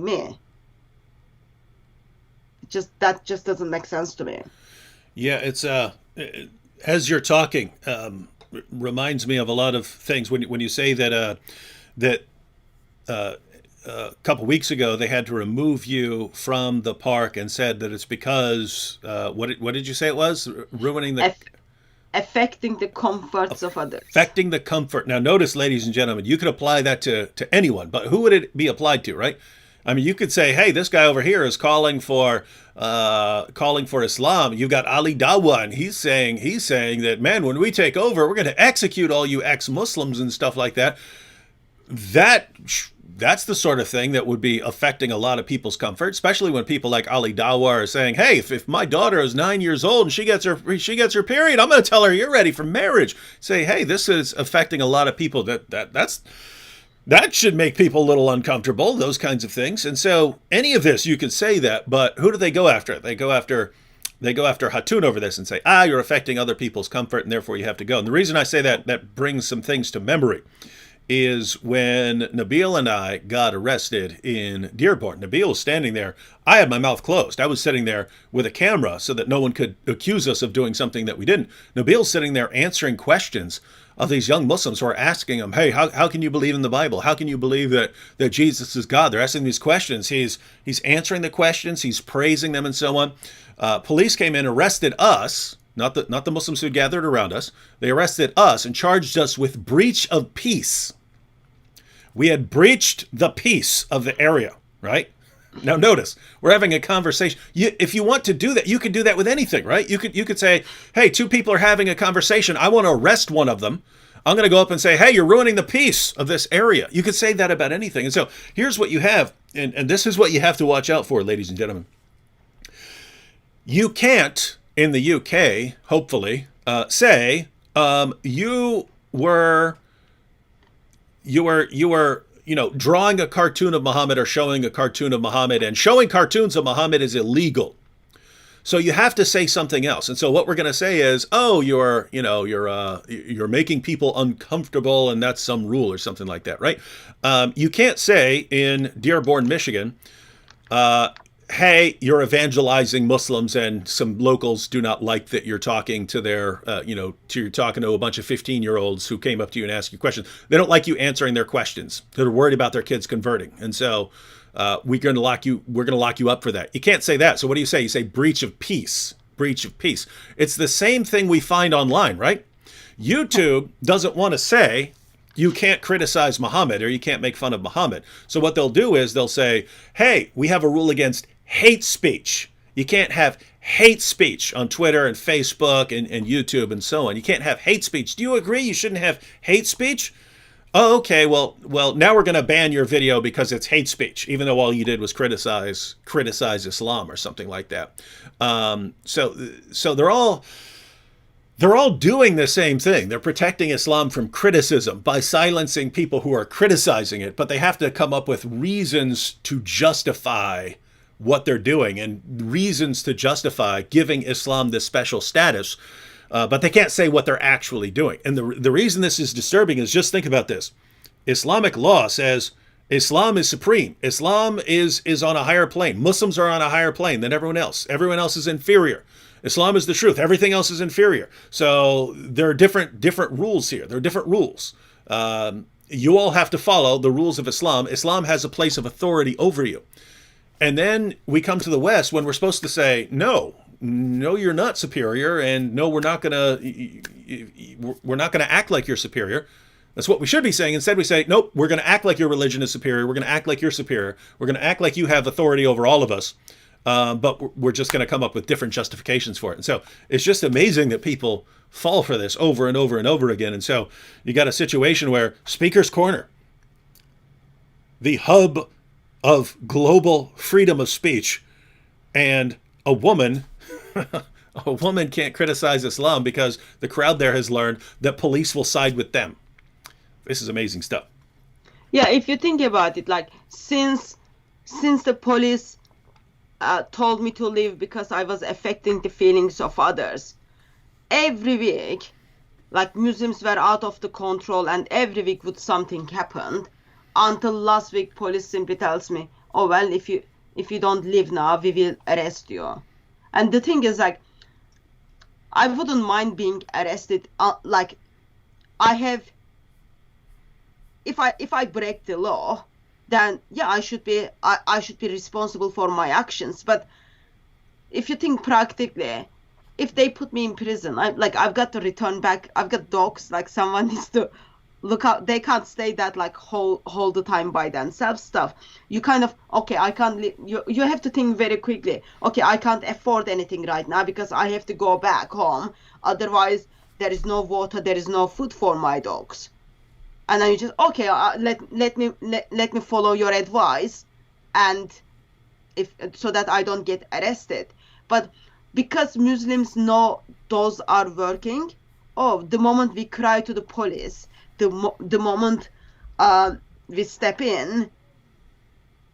me. That just doesn't make sense to me. Yeah, it's as you're talking, reminds me of a lot of things. When you say that a couple weeks ago they had to remove you from the park and said that it's because what did you say it was? Ruining the affecting the comforts of others. Affecting the comfort. Now, notice, ladies and gentlemen, you could apply that to anyone, but who would it be applied to, right? I mean, you could say, hey, this guy over here is calling for Islam. You've got Ali Dawa, and he's saying that, man, when we take over, we're going to execute all you ex-Muslims and stuff like that. That's the sort of thing that would be affecting a lot of people's comfort, especially when people like Ali Dawa are saying, hey, if my daughter is 9 years old and she gets her period, I'm going to tell her you're ready for marriage. Say, hey, this is affecting a lot of people. That should make people a little uncomfortable, those kinds of things. And so any of this, you could say that, but who do they go after? They go after Hatun over this and say, you're affecting other people's comfort and therefore you have to go. And the reason I say that brings some things to memory is when Nabil and I got arrested in Dearborn. Nabil was standing there. I had my mouth closed. I was sitting there with a camera so that no one could accuse us of doing something that we didn't. Nabil's sitting there answering questions of these young Muslims who are asking him, hey, how can you believe in the Bible? How can you believe that Jesus is God? They're asking these questions. He's answering the questions. He's praising them and so on. Police came in, arrested us, not the Muslims who gathered around us. They arrested us and charged us with breach of peace. We had breached the peace of the area, right? Now notice, we're having a conversation. If you want to do that, you could do that with anything, right? You could say, hey, two people are having a conversation. I want to arrest one of them. I'm going to go up and say, hey, you're ruining the peace of this area. You could say that about anything. And so here's what you have and this is what you have to watch out for, ladies and gentlemen. You can't, in the UK, hopefully, say you were drawing a cartoon of Muhammad or showing a cartoon of Muhammad, and showing cartoons of Muhammad is illegal. So you have to say something else. And so what we're going to say is, oh, you're making people uncomfortable, and that's some rule or something like that, right? You can't say in Dearborn, Michigan, hey, you're evangelizing Muslims, and some locals do not like that you're talking to their, you're talking to a bunch of 15-year-olds who came up to you and asked you questions. They don't like you answering their questions. They're worried about their kids converting. And so we're going to lock you up for that. You can't say that. So what do you say? You say breach of peace. Breach of peace. It's the same thing we find online, right? YouTube doesn't want to say you can't criticize Muhammad or you can't make fun of Muhammad. So what they'll do is they'll say, hey, we have a rule against hate speech. You can't have hate speech on Twitter and Facebook and YouTube and so on. You can't have hate speech. Do you agree you shouldn't have hate speech? Oh, okay. Well, now we're going to ban your video because it's hate speech, even though all you did was criticize Islam or something like that. So they're all doing the same thing. They're protecting Islam from criticism by silencing people who are criticizing it, but they have to come up with reasons to justify what they're doing and reasons to justify giving Islam this special status. But they can't say what they're actually doing. And the reason this is disturbing is, just think about this. Islamic law says Islam is supreme. Islam is on a higher plane. Muslims are on a higher plane than everyone else. Everyone else is inferior. Islam is the truth. Everything else is inferior. So there are different rules here. There are different rules. You all have to follow the rules of Islam. Islam has a place of authority over you. And then we come to the West when we're supposed to say, no, you're not superior, and no, we're not gonna act like you're superior. That's what we should be saying. Instead, we say, nope, we're gonna act like your religion is superior. We're gonna act like you're superior. We're gonna act like you have authority over all of us. But we're just gonna come up with different justifications for it. And so it's just amazing that people fall for this over and over and over again. And so you got a situation where Speaker's Corner, the hub of global freedom of speech, and a woman can't criticize Islam because the crowd there has learned that police will side with them. This is amazing stuff. Yeah, if you think about it, like since the police told me to leave because I was affecting the feelings of others, every week, like Muslims were out of the control, and every week would something happen, until last week police simply tells me, oh well, if you don't leave now, we will arrest you. And the thing is, like, I wouldn't mind being arrested. Like, if I break the law, then yeah, I should be responsible for my actions. But if you think practically, if they put me in prison, I've got to return back. I've got dogs. Like, someone needs to look out. They can't stay that like whole the time by themselves. Stuff. You kind of, okay, I can't live. You have to think very quickly. Okay, I can't afford anything right now because I have to go back home. Otherwise, there is no water, there is no food for my dogs. And then you just, okay, let me follow your advice, and so that I don't get arrested. But because Muslims know those are working, the moment we cry to the police, the moment we step in,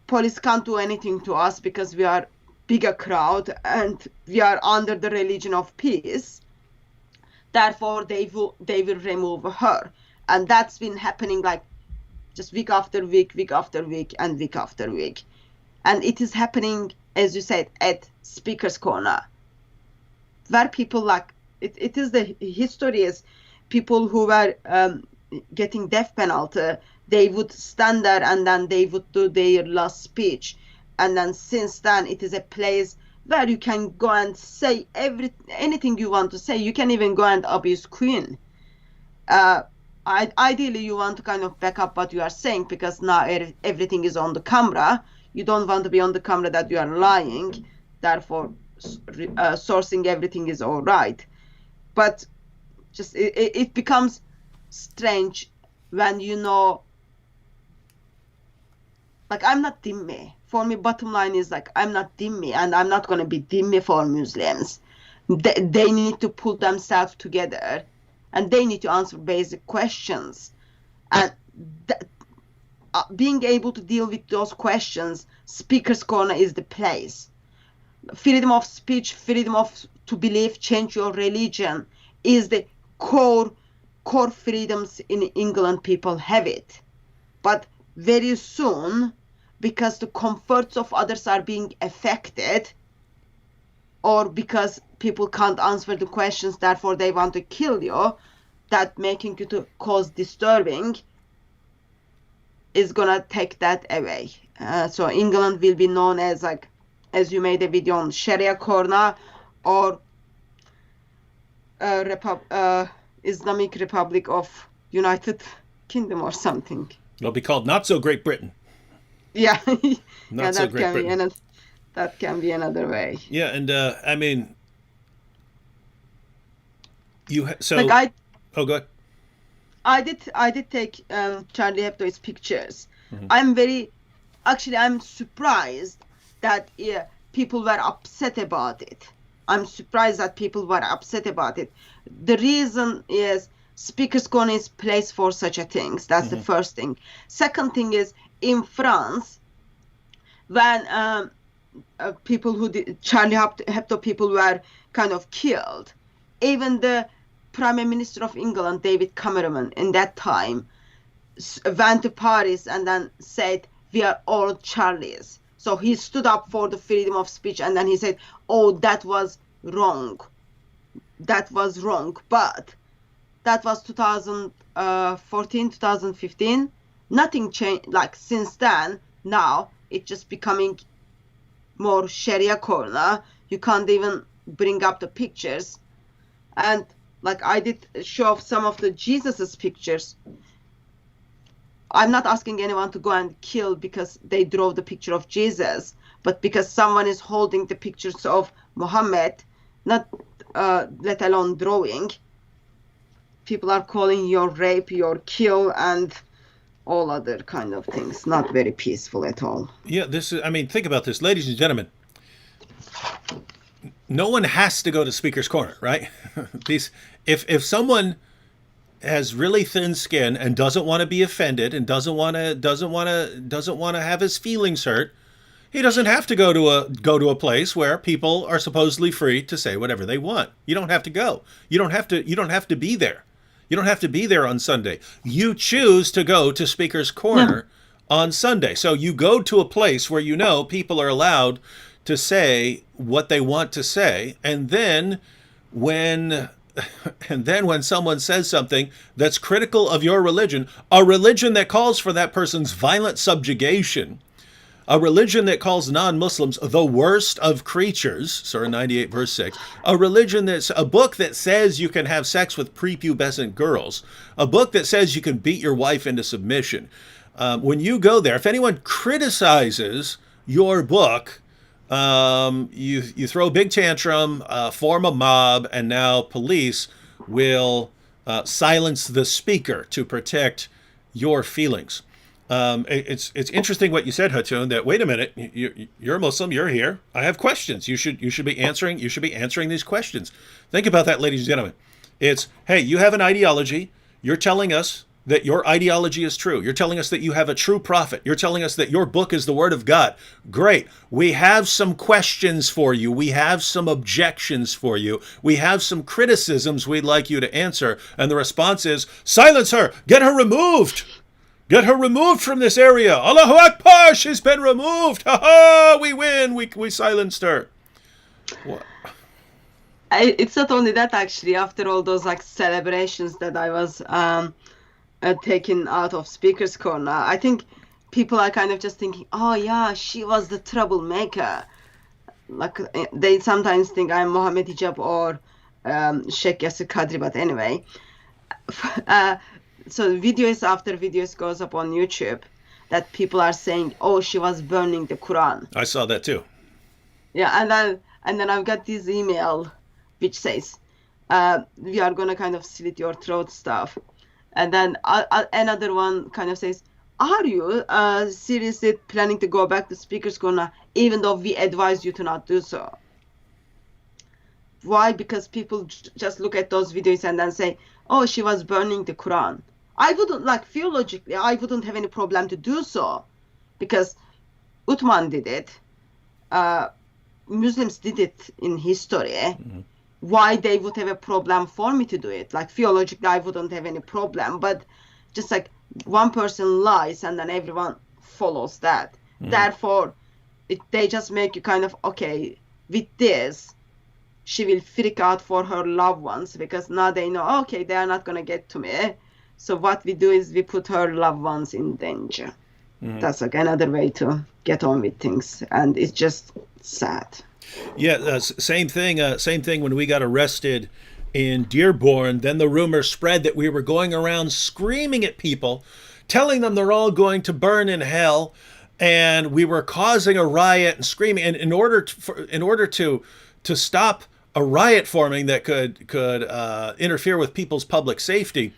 police can't do anything to us because we are bigger crowd and we are under the religion of peace. Therefore, they will remove her. And that's been happening like just week after week, week after week, and week after week. And it is happening, as you said, at Speaker's Corner, where people like, it is the history is people who were getting death penalty, they would stand there and then they would do their last speech. And then since then, it is a place where you can go and say anything you want to say. You can even go and abuse Queen. Ideally, you want to kind of back up what you are saying, because now everything is on the camera. You don't want to be on the camera that you are lying. Therefore, sourcing everything is all right. But just it becomes strange when you know, like, I'm not dhimmi. For me, bottom line is like, I'm not dhimmi, and I'm not going to be dhimmi for Muslims. They need to pull themselves together, and they need to answer basic questions. And being able to deal with those questions, Speaker's Corner is the place. Freedom of speech, freedom to believe, change your religion is the core freedoms in England. People have it. But very soon, because the comforts of others are being affected, or because people can't answer the questions, therefore they want to kill you, that making you to cause disturbing is gonna take that away. So England will be known as, like, as you made a video on, Sharia Corner, or Islamic Republic of United Kingdom or something. It'll be called Not So Great Britain. Yeah, Not So Great Britain. That can be another way. Yeah, and I mean, so. Like oh, go ahead. I did take Charlie Hebdo's pictures. Mm-hmm. I'm surprised that people were upset about it. I'm surprised that people were upset about it. The reason is Speaker's Corner is place for such a things. That's the first thing. Second thing is, in France, when people who did Charlie Hebdo people were kind of killed, even the Prime Minister of England, David Cameron, in that time, went to Paris and then said, "We are all Charlies." So he stood up for the freedom of speech, and then he said, "Oh, that was wrong. That was wrong." But that was 2014, 2015. Nothing changed. Like, since then, now it's just becoming more Sharia Corner. You can't even bring up the pictures. And like, I did show off some of the Jesus's pictures. I'm not asking anyone to go and kill because they draw the picture of Jesus, but because someone is holding the pictures of Muhammad, not let alone drawing, people are calling your rape, your kill, and all other kind of things. Not very peaceful at all. Yeah, I mean, think about this, ladies and gentlemen. No one has to go to Speaker's Corner, right? If someone has really thin skin and doesn't want to be offended and doesn't want to have his feelings hurt, he doesn't have to go to a place where people are supposedly free to say whatever they want. You don't have to go. You don't have to be there. You don't have to be there on Sunday. You choose to go to Speaker's Corner on Sunday. So you go to a place where you know people are allowed to say what they want to say, and then when someone says something that's critical of your religion, a religion that calls for that person's violent subjugation, a religion that calls non-Muslims the worst of creatures, Surah 98 verse 6, a book that says you can have sex with prepubescent girls, a book that says you can beat your wife into submission. When you go there, if anyone criticizes your book, you throw a big tantrum, form a mob, and now police will silence the speaker to protect your feelings. It's interesting what you said, Hatun, that wait a minute, you're a Muslim, you're here. I have questions. You should be answering these questions. Think about that, ladies and gentlemen. It's, hey, you have an ideology. You're telling us that your ideology is true. You're telling us that you have a true prophet. You're telling us that your book is the word of God. Great. We have some questions for you. We have some objections for you. We have some criticisms we'd like you to answer. And the response is, silence her. Get her removed. Get her removed from this area. Allahu Akbar, she's been removed. Ha ha, we win. We silenced her. What? It's not only that, actually. After all those like celebrations that I was taken out of Speaker's Corner, I think people are kind of just thinking, oh yeah, she was the troublemaker. Like, they sometimes think I'm Mohammed Hijab or Sheikh Yasir Qadri, but anyway. So videos after videos goes up on YouTube that people are saying, oh, she was burning the Quran. I saw that too. Yeah, and then I've got this email which says, we are gonna kind of slit your throat stuff. And then another one kind of says, are you seriously planning to go back to Speaker's Corner, even though we advise you to not do so? Why? Because people just look at those videos and then say, oh, she was burning the Quran. I wouldn't, like, theologically, I wouldn't have any problem to do so, because Uthman did it. Muslims did it in history. Mm-hmm. Why they would have a problem for me to do it? Like, theologically, I wouldn't have any problem, but just like one person lies and then everyone follows that. Mm-hmm. Therefore, they just make you kind of, okay, with this, she will freak out for her loved ones, because now they know, okay, they are not going to get to me. So what we do is we put her loved ones in danger. Mm-hmm. That's like another way to get on with things. And it's just sad. Yeah, same thing when we got arrested in Dearborn. Then the rumor spread that we were going around screaming at people, telling them they're all going to burn in hell. And we were causing a riot and screaming. And in order to stop a riot forming that could interfere with people's public safety,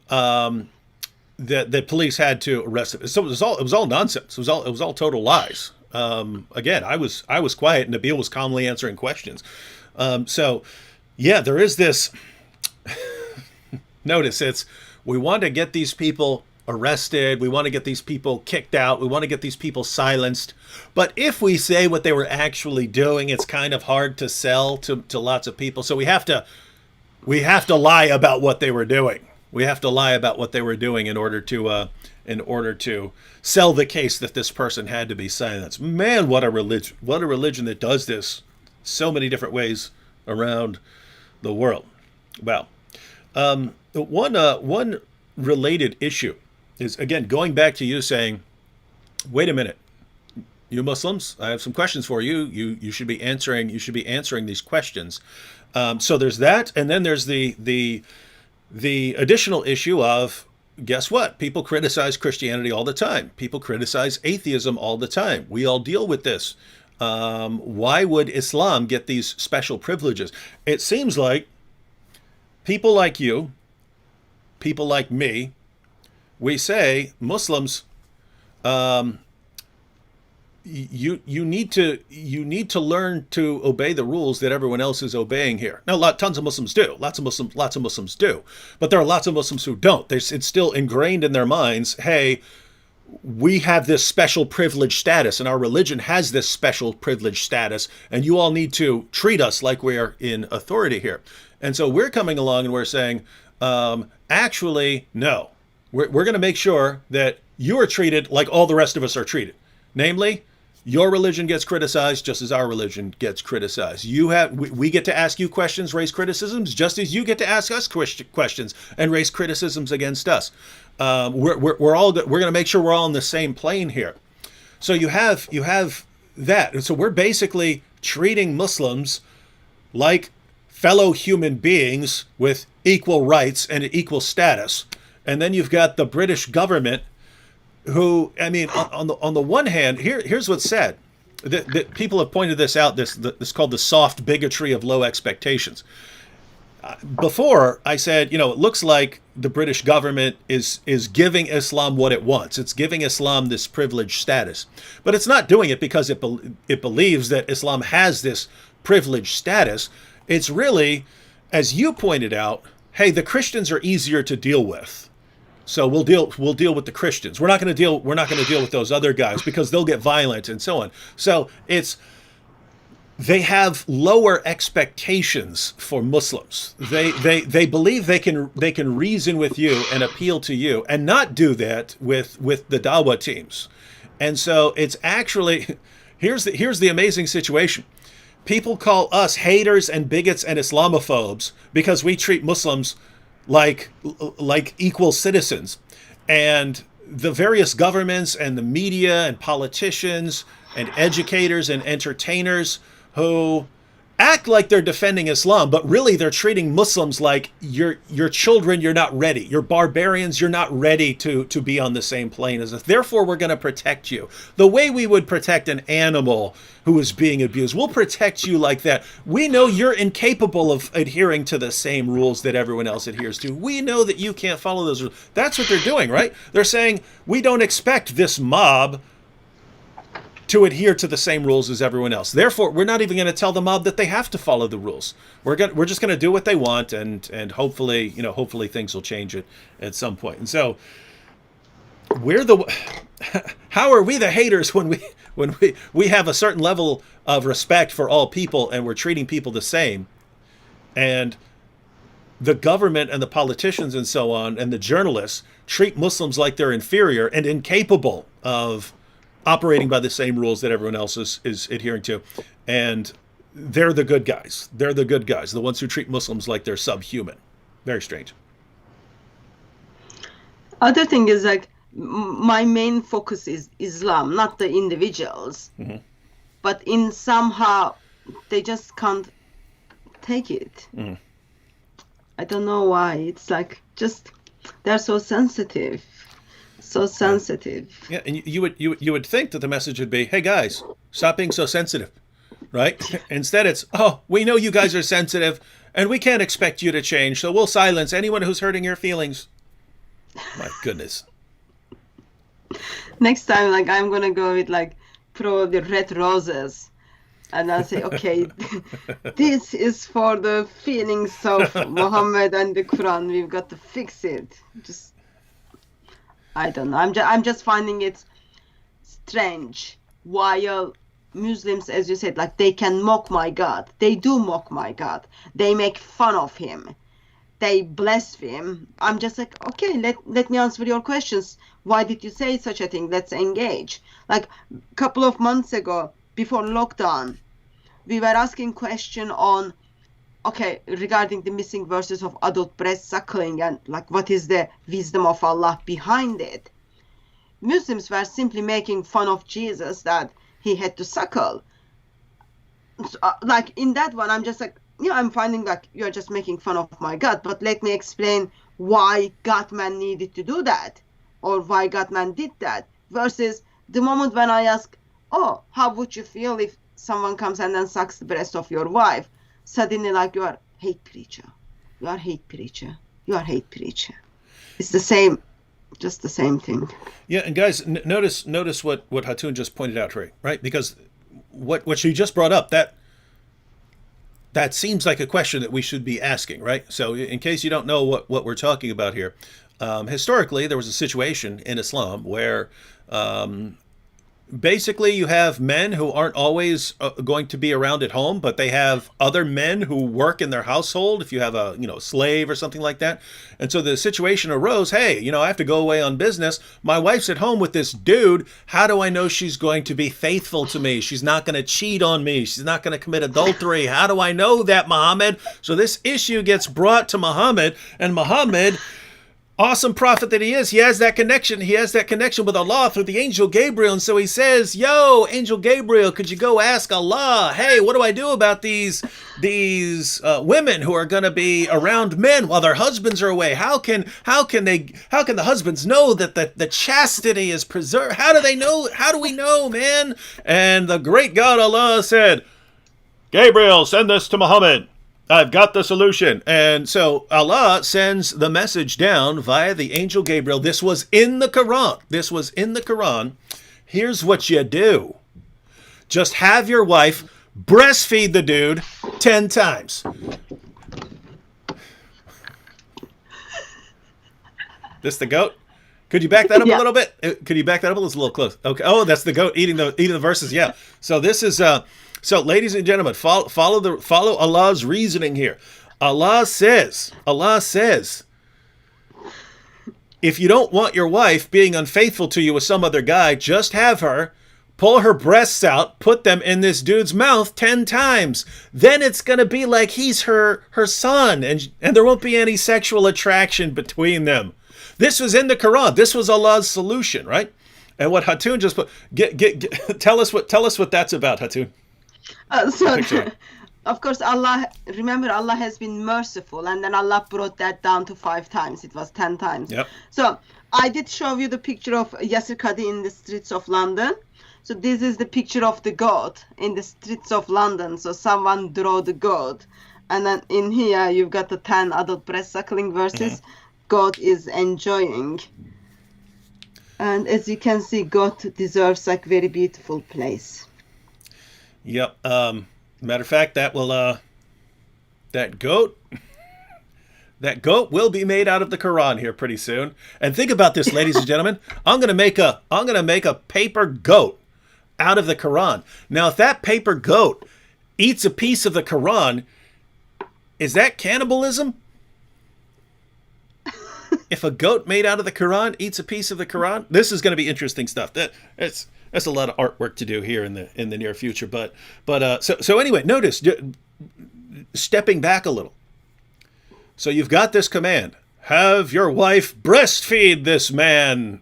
that police had to arrest it. So it was all nonsense. It was all total lies. Again, I was quiet, and Nabil was calmly answering questions. So yeah, there is this. Notice we want to get these people arrested. We want to get these people kicked out. We want to get these people silenced. But if we say what they were actually doing, it's kind of hard to sell to lots of people. So we have to lie about what they were doing. We have to lie about what they were doing in order to sell the case that this person had to be silenced. Man, what a religion that does this so many different ways around the world. Well, one related issue is, again, going back to you saying, wait a minute, you Muslims, I have some questions for you. You should be answering these questions. So there's that, and then there's the additional issue of, guess what? People criticize Christianity all the time. People criticize atheism all the time. We all deal with this. Why would Islam get these special privileges? It seems like people like you, people like me, we say, Muslims, you need to learn to obey the rules that everyone else is obeying here. Now, tons of Muslims do. Lots of Muslims do. But there are lots of Muslims who don't. It's still ingrained in their minds, hey, we have this special privileged status, and our religion has this special privileged status, and you all need to treat us like we are in authority here. And so we're coming along and we're saying, actually, no. We're going to make sure that you are treated like all the rest of us are treated. Namely, your religion gets criticized just as our religion gets criticized. We get to ask you questions, raise criticisms, just as you get to ask us questions and raise criticisms against us. We're going to make sure we're all on the same plane here. So you have that, and so we're basically treating Muslims like fellow human beings with equal rights and equal status. And then you've got the British government, who, I mean, on the one hand, here's what's sad. That people have pointed this out. This called the soft bigotry of low expectations. Before I said, it looks like the British government is giving Islam what it wants. It's giving Islam this privileged status, but it's not doing it because it believes that Islam has this privileged status. It's really, as you pointed out, hey, the Christians are easier to deal with. So we'll deal with the Christians. We're not going to deal with those other guys because they'll get violent and so on. So they have lower expectations for Muslims. They believe they can reason with you and appeal to you, and not do that with the Dawah teams. And so it's actually, here's the amazing situation. People call us haters and bigots and Islamophobes because we treat Muslims like equal citizens. And the various governments and the media and politicians and educators and entertainers who act like they're defending Islam, but really they're treating Muslims like you're children, you're not ready. You're barbarians, you're not ready to be on the same plane as us. Therefore, we're going to protect you. The way we would protect an animal who is being abused, we'll protect you like that. We know you're incapable of adhering to the same rules that everyone else adheres to. We know that you can't follow those rules. That's what they're doing, right? They're saying, we don't expect this mob to adhere to the same rules as everyone else. Therefore, we're not even going to tell the mob that they have to follow the rules. We're just going to do what they want, and hopefully, hopefully things will change at some point. And so, how are we the haters when we have a certain level of respect for all people and we're treating people the same, and the government and the politicians and so on and the journalists treat Muslims like they're inferior and incapable of operating by the same rules that everyone else is adhering to. And they're the good guys. They're the good guys, the ones who treat Muslims like they're subhuman. Very strange. Other thing is, like, my main focus is Islam, not the individuals. Mm-hmm. But in somehow, they just can't take it. Mm. I don't know why. It's like, just, they're so sensitive. So sensitive. Yeah, and you would think that the message would be, hey guys, stop being so sensitive, right? Instead it's, oh, we know you guys are sensitive and we can't expect you to change, so we'll silence anyone who's hurting your feelings. My goodness. Next time, like, I'm gonna go with, like, probably red roses, and I'll say, okay, this is for the feelings of Muhammad and the Quran. We've got to fix it. Just, I don't know. I'm just finding it strange. While Muslims, as you said, like, they can mock my God. They do mock my God. They make fun of him. They blaspheme. I'm just like, okay, let me answer your questions. Why did you say such a thing? Let's engage. Like, a couple of months ago, before lockdown, we were asking question on, okay, regarding the missing verses of adult breast suckling and, like, what is the wisdom of Allah behind it. Muslims were simply making fun of Jesus that he had to suckle. So, like, in that one, I'm just like, yeah, I'm finding like you're just making fun of my God, but let me explain why God-man needed to do that, or why God-man did that, versus the moment when I ask, oh, how would you feel if someone comes and then sucks the breast of your wife? Suddenly, like, you are hate preacher. You are hate preacher. You are hate preacher. It's the same, just the same thing. Yeah, and guys, notice what Hatun just pointed out, right? Because what she just brought up, that seems like a question that we should be asking, right? So in case you don't know what we're talking about here, historically, there was a situation in Islam where basically you have men who aren't always going to be around at home, but they have other men who work in their household, if you have a slave or something like that. And so the situation arose, hey, I have to go away on business. My wife's at home with this dude. How do I know she's going to be faithful to me? She's not going to cheat on me. She's not going to commit adultery. How do I know that, Muhammad? So this issue gets brought to Muhammad, and Muhammad, awesome prophet that he is, he has that connection. He has that connection with Allah through the angel Gabriel. And so he says, yo, angel Gabriel, could you go ask Allah, hey, what do I do about these women who are going to be around men while their husbands are away? How can the husbands know that the chastity is preserved? How do they know? How do we know, man? And the great God Allah said, Gabriel, send this to Muhammad. I've got the solution. And so Allah sends the message down via the angel Gabriel. This was in the Quran. Here's what you do. Just have your wife breastfeed the dude 10 times. This the goat? Could you back that up a little bit? Could you back that up? It's a little close. Okay. Oh, that's the goat eating the verses. Yeah. So this is so, ladies and gentlemen, follow Allah's reasoning here. Allah says, if you don't want your wife being unfaithful to you with some other guy, just have her pull her breasts out, put them in this dude's mouth 10 times. Then it's going to be like he's her son, and there won't be any sexual attraction between them. This was in the Quran. This was Allah's solution, right? And what Hatun just put, tell us what that's about, Hatun. of course, Allah has been merciful, and then Allah brought that down to 5 times. It was 10 times. Yep. So I did show you the picture of Yasir Qadi in the streets of London. So this is the picture of the goat in the streets of London. So someone drew the goat. And then in here, you've got the 10 adult breast suckling verses. Goat is enjoying. And as you can see, goat deserves like very beautiful place. Yep. Matter of fact, that goat will be made out of the Quran here pretty soon. And think about this, ladies and gentlemen. I'm gonna make a paper goat out of the Quran. Now, if that paper goat eats a piece of the Quran, is that cannibalism? If a goat made out of the Quran eats a piece of the Quran, this is going to be interesting stuff. That's a lot of artwork to do here in the near future. But so anyway, notice, stepping back a little. So you've got this command: have your wife breastfeed this man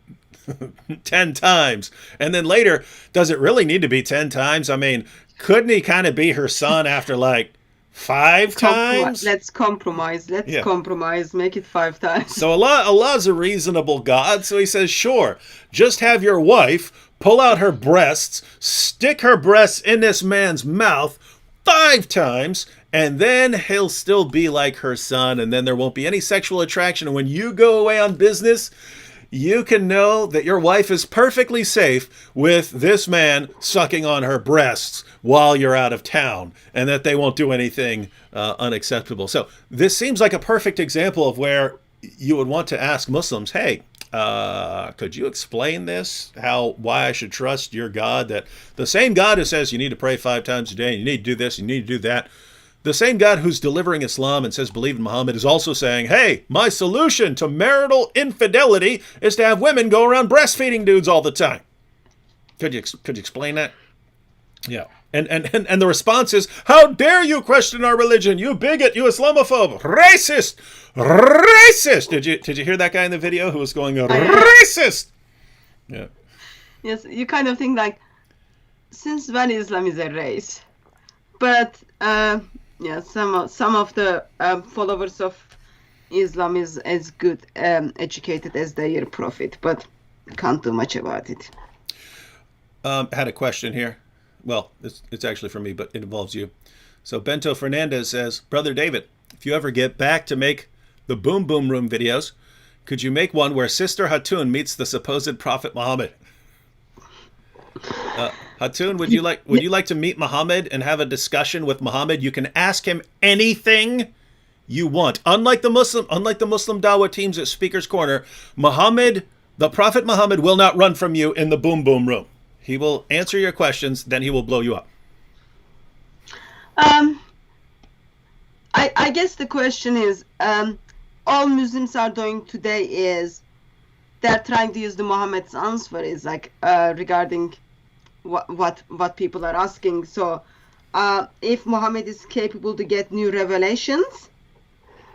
10 times. And then later, does it really need to be 10 times? I mean, couldn't he kind of be her son after like 5 times? Let's compromise. Compromise. Make it 5 times. So Allah's a reasonable God. So he says, sure, just have your wife pull out her breasts, stick her breasts in this man's mouth 5 times, and then he'll still be like her son, and then there won't be any sexual attraction. And when you go away on business, you can know that your wife is perfectly safe with this man sucking on her breasts while you're out of town, and that they won't do anything unacceptable. So this seems like a perfect example of where you would want to ask Muslims, hey, could you explain this? Why I should trust your God? That the same God who says you need to pray 5 times a day, you need to do this, you need to do that, the same God who's delivering Islam and says believe in Muhammad is also saying, hey, my solution to marital infidelity is to have women go around breastfeeding dudes all the time. Could you explain that? Yeah. And the response is, how dare you question our religion, you bigot, you Islamophobe, racist, racist. Did you hear that guy in the video who was going, racist? Yeah. Yes, you kind of think like, since when Islam is a race? But yeah, some of the followers of Islam is as good educated as their prophet, but can't do much about it. Had a question here. Well, it's actually for me, but it involves you. So Bento Fernandez says, Brother David, if you ever get back to make the Boom Boom Room videos, could you make one where Sister Hatun meets the supposed Prophet Muhammad? Hatun, would you like to meet Muhammad and have a discussion with Muhammad? You can ask him anything you want. Unlike the Muslim Dawah teams at Speaker's Corner, the Prophet Muhammad will not run from you in the Boom Boom Room. He will answer your questions, then he will blow you up. I guess the question is, all Muslims are doing today is they're trying to use the Muhammad's answer is like regarding what people are asking. So if Muhammad is capable to get new revelations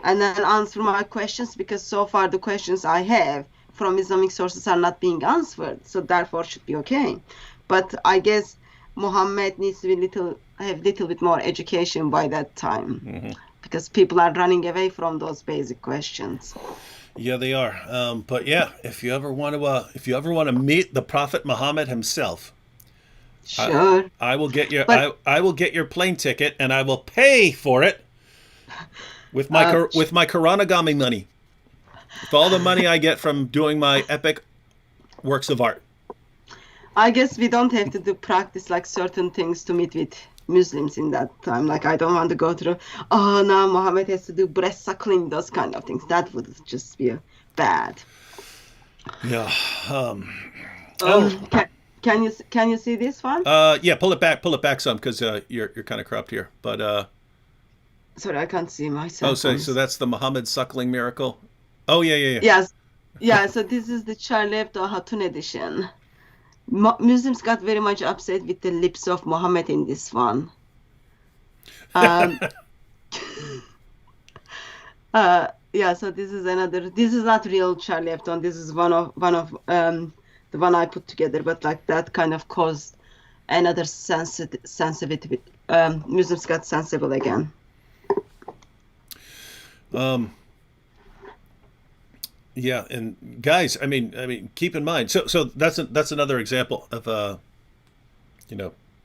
and then answer my questions, because so far the questions I have from Islamic sources are not being answered, so therefore should be okay. But I guess Muhammad needs to have little bit more education by that time, because people are running away from those basic questions. Yeah, they are. But yeah, if you ever want to meet the Prophet Muhammad himself, sure, I will get your plane ticket, and I will pay for it with my Koranagami money. With all the money I get from doing my epic works of art. I guess we don't have to do practice like certain things to meet with Muslims in that time. Like I don't want to go through, now Muhammad has to do breast suckling, those kind of things. That would just be bad. Yeah. Can you see this one? Yeah, pull it back some, because you're kind of cropped here. But sorry, I can't see myself. Oh, so that's the Muhammad suckling miracle. Oh, yeah. Yes. Yeah, so this is the Charlie Hebdo Hatun edition. Muslims got very much upset with the lips of Muhammad in this one. Yeah, so this is not real Charlie Hebdo. This is one of the one I put together, but like that kind of caused and other sensitivity. Muslims got sensible again. Yeah, and guys, I mean, keep in mind. So that's another example of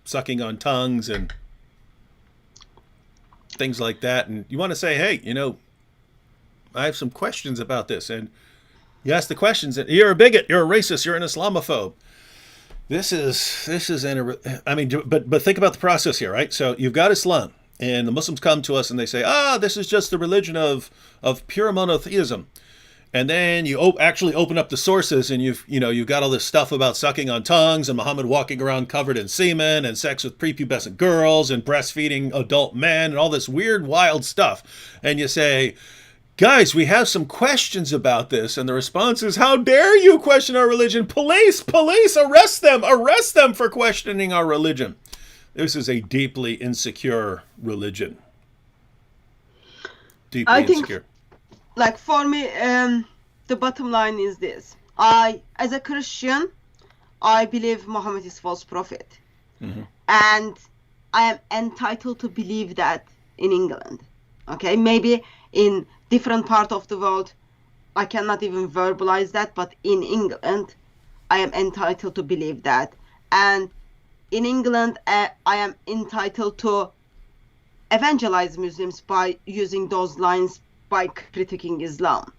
sucking on tongues and things like that. And you want to say, hey, I have some questions about this, and you ask the questions, and you're a bigot, you're a racist, you're an Islamophobe. This is I mean, but think about the process here, right? So you've got Islam, and the Muslims come to us and they say, this is just the religion of pure monotheism. And then you actually open up the sources, and you've got all this stuff about sucking on tongues and Muhammad walking around covered in semen and sex with prepubescent girls and breastfeeding adult men and all this weird, wild stuff. And you say, guys, we have some questions about this. And the response is, how dare you question our religion? Police, arrest them for questioning our religion. This is a deeply insecure religion. Deeply insecure. Like for me, the bottom line is this. As a Christian, I believe Muhammad is false prophet. Mm-hmm. And I am entitled to believe that in England. Okay, maybe in different part of the world, I cannot even verbalize that, but in England, I am entitled to believe that. And in England, I am entitled to evangelize Muslims by using those lines, by critiquing Islam.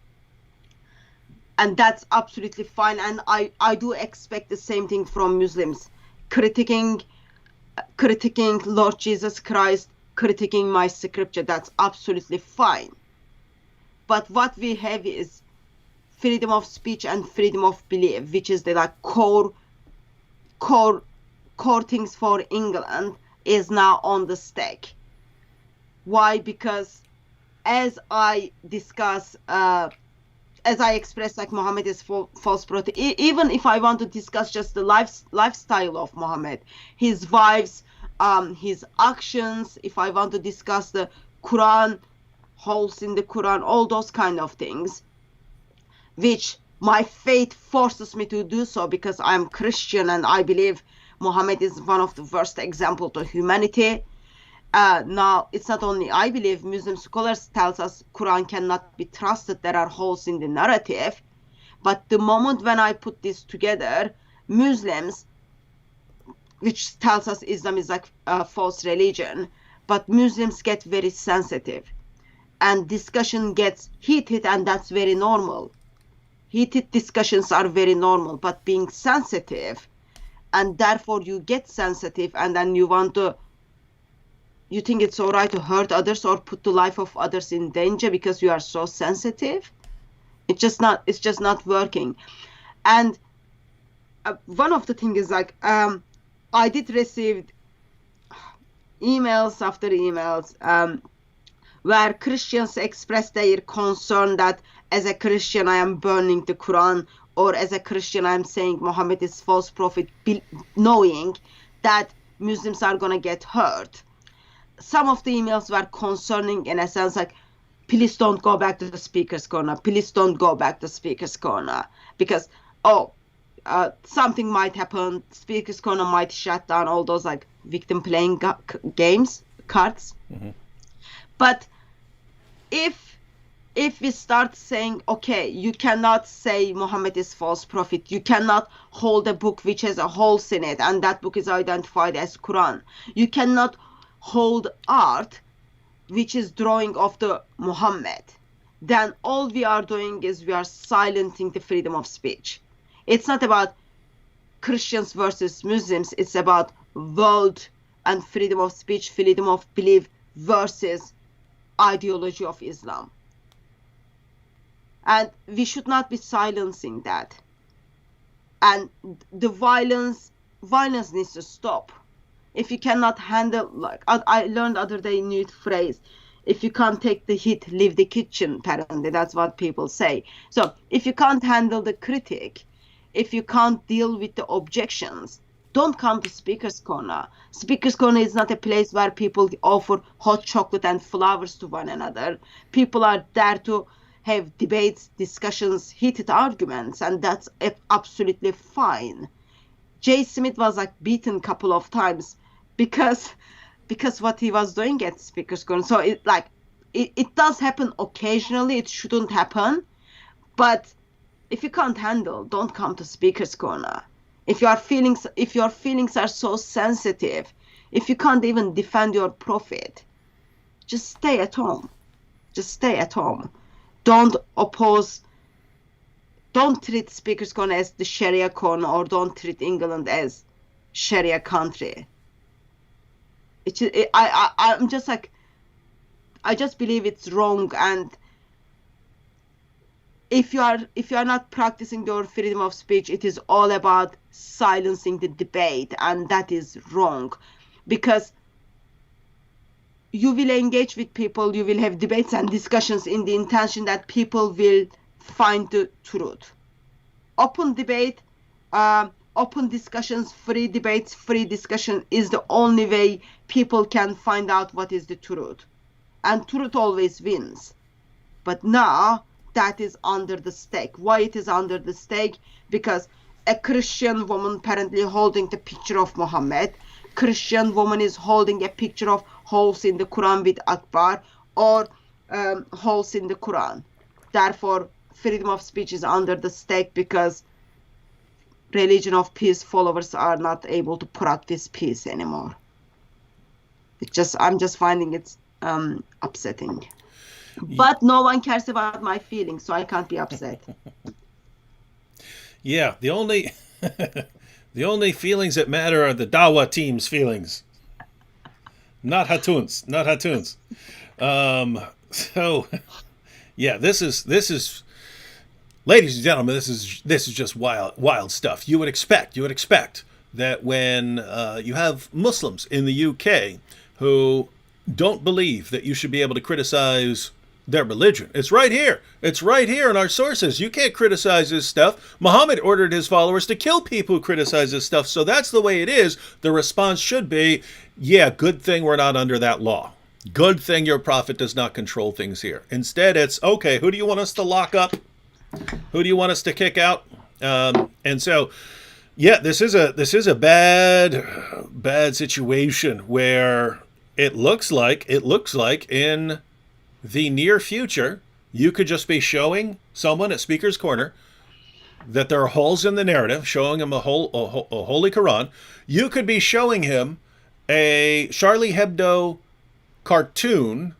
And that's absolutely fine. And I do expect the same thing from Muslims. Critiquing Lord Jesus Christ, critiquing my scripture, that's absolutely fine. But what we have is freedom of speech and freedom of belief, which is the core things for England, is now on the stake. Why? Because as I discuss, as I express, Muhammad is false prophet. Even if I want to discuss just the lifestyle of Muhammad, his wives, his actions, if I want to discuss the Quran, holes in the Quran, all those kind of things, which my faith forces me to do so because I'm Christian and I believe Muhammad is one of the worst examples to humanity. Now, it's not only I believe, Muslim scholars tells us Quran cannot be trusted. There are holes in the narrative. But the moment when I put this together, Muslims, which tells us Islam is a false religion, but Muslims get very sensitive. And discussion gets heated, and that's very normal. Heated discussions are very normal, but being sensitive, and therefore you get sensitive, and then you think it's all right to hurt others or put the life of others in danger because you are so sensitive. It's just not working. And one of the things is I did receive emails after emails where Christians express their concern that as a Christian I am burning the Quran, or as a Christian I am saying Muhammad is false prophet, knowing that Muslims are going to get hurt. Some of the emails were concerning in a sense please don't go back to the speaker's corner. Please don't go back to speaker's corner because, something might happen. Speaker's corner might shut down, all those victim playing games, cards. Mm-hmm. But if we start saying, okay, you cannot say Muhammad is false prophet, you cannot hold a book which has a holes in it and that book is identified as Quran, you cannot hold art which is drawing of the Muhammad, then all we are doing is we are silencing the freedom of speech. It's not about Christians versus Muslims, it's about world and freedom of speech, freedom of belief versus ideology of Islam. And we should not be silencing that. And the violence needs to stop. If you cannot handle, I learned the other day a new phrase, if you can't take the heat, leave the kitchen, apparently. That's what people say. So if you can't handle the critic, if you can't deal with the objections, don't come to Speaker's Corner. Speaker's Corner is not a place where people offer hot chocolate and flowers to one another. People are there to have debates, discussions, heated arguments, and that's absolutely fine. Jay Smith was like beaten a couple of times because what he was doing at Speaker's Corner. So it does happen occasionally. It shouldn't happen, but if you can't handle, don't come to Speaker's Corner. If your feelings are so sensitive, if you can't even defend your prophet, just stay at home. Just stay at home. Don't oppose. Don't treat Speaker's Corner as the Sharia corner, or don't treat England as Sharia country. I'm just like, I just believe it's wrong. And if you are not practicing your freedom of speech, it is all about silencing the debate, and that is wrong, because you will engage with people, you will have debates and discussions in the intention that people will find the truth. Open debate, open discussions, free debates, free discussion is the only way people can find out what is the truth. And truth always wins. But now that is under the stake. Why it is under the stake? Because a Christian woman apparently holding the picture of Muhammad, Christian woman is holding a picture of holes in the Quran with Akbar, or holes in the Quran. Therefore, freedom of speech is under the stake because religion of peace followers are not able to practice peace anymore. I'm just finding it upsetting. But no one cares about my feelings, so I can't be upset. Yeah, the only the only feelings that matter are the Dawa team's feelings, not Hatun's. So, yeah, this is, ladies and gentlemen, this is just wild stuff. You would expect that when you have Muslims in the UK who don't believe that you should be able to criticize their religion. It's right here in our sources. You can't criticize this stuff. Muhammad ordered his followers to kill people who criticize this stuff. So that's the way it is. The response should be, yeah, good thing we're not under that law. Good thing your prophet does not control things here. Instead, it's, okay, who do you want us to lock up? Who do you want us to kick out? And so, yeah, this is a bad situation where it looks like in the near future, you could just be showing someone at Speaker's Corner that there are holes in the narrative, showing him a Holy Quran. You could be showing him a Charlie Hebdo cartoon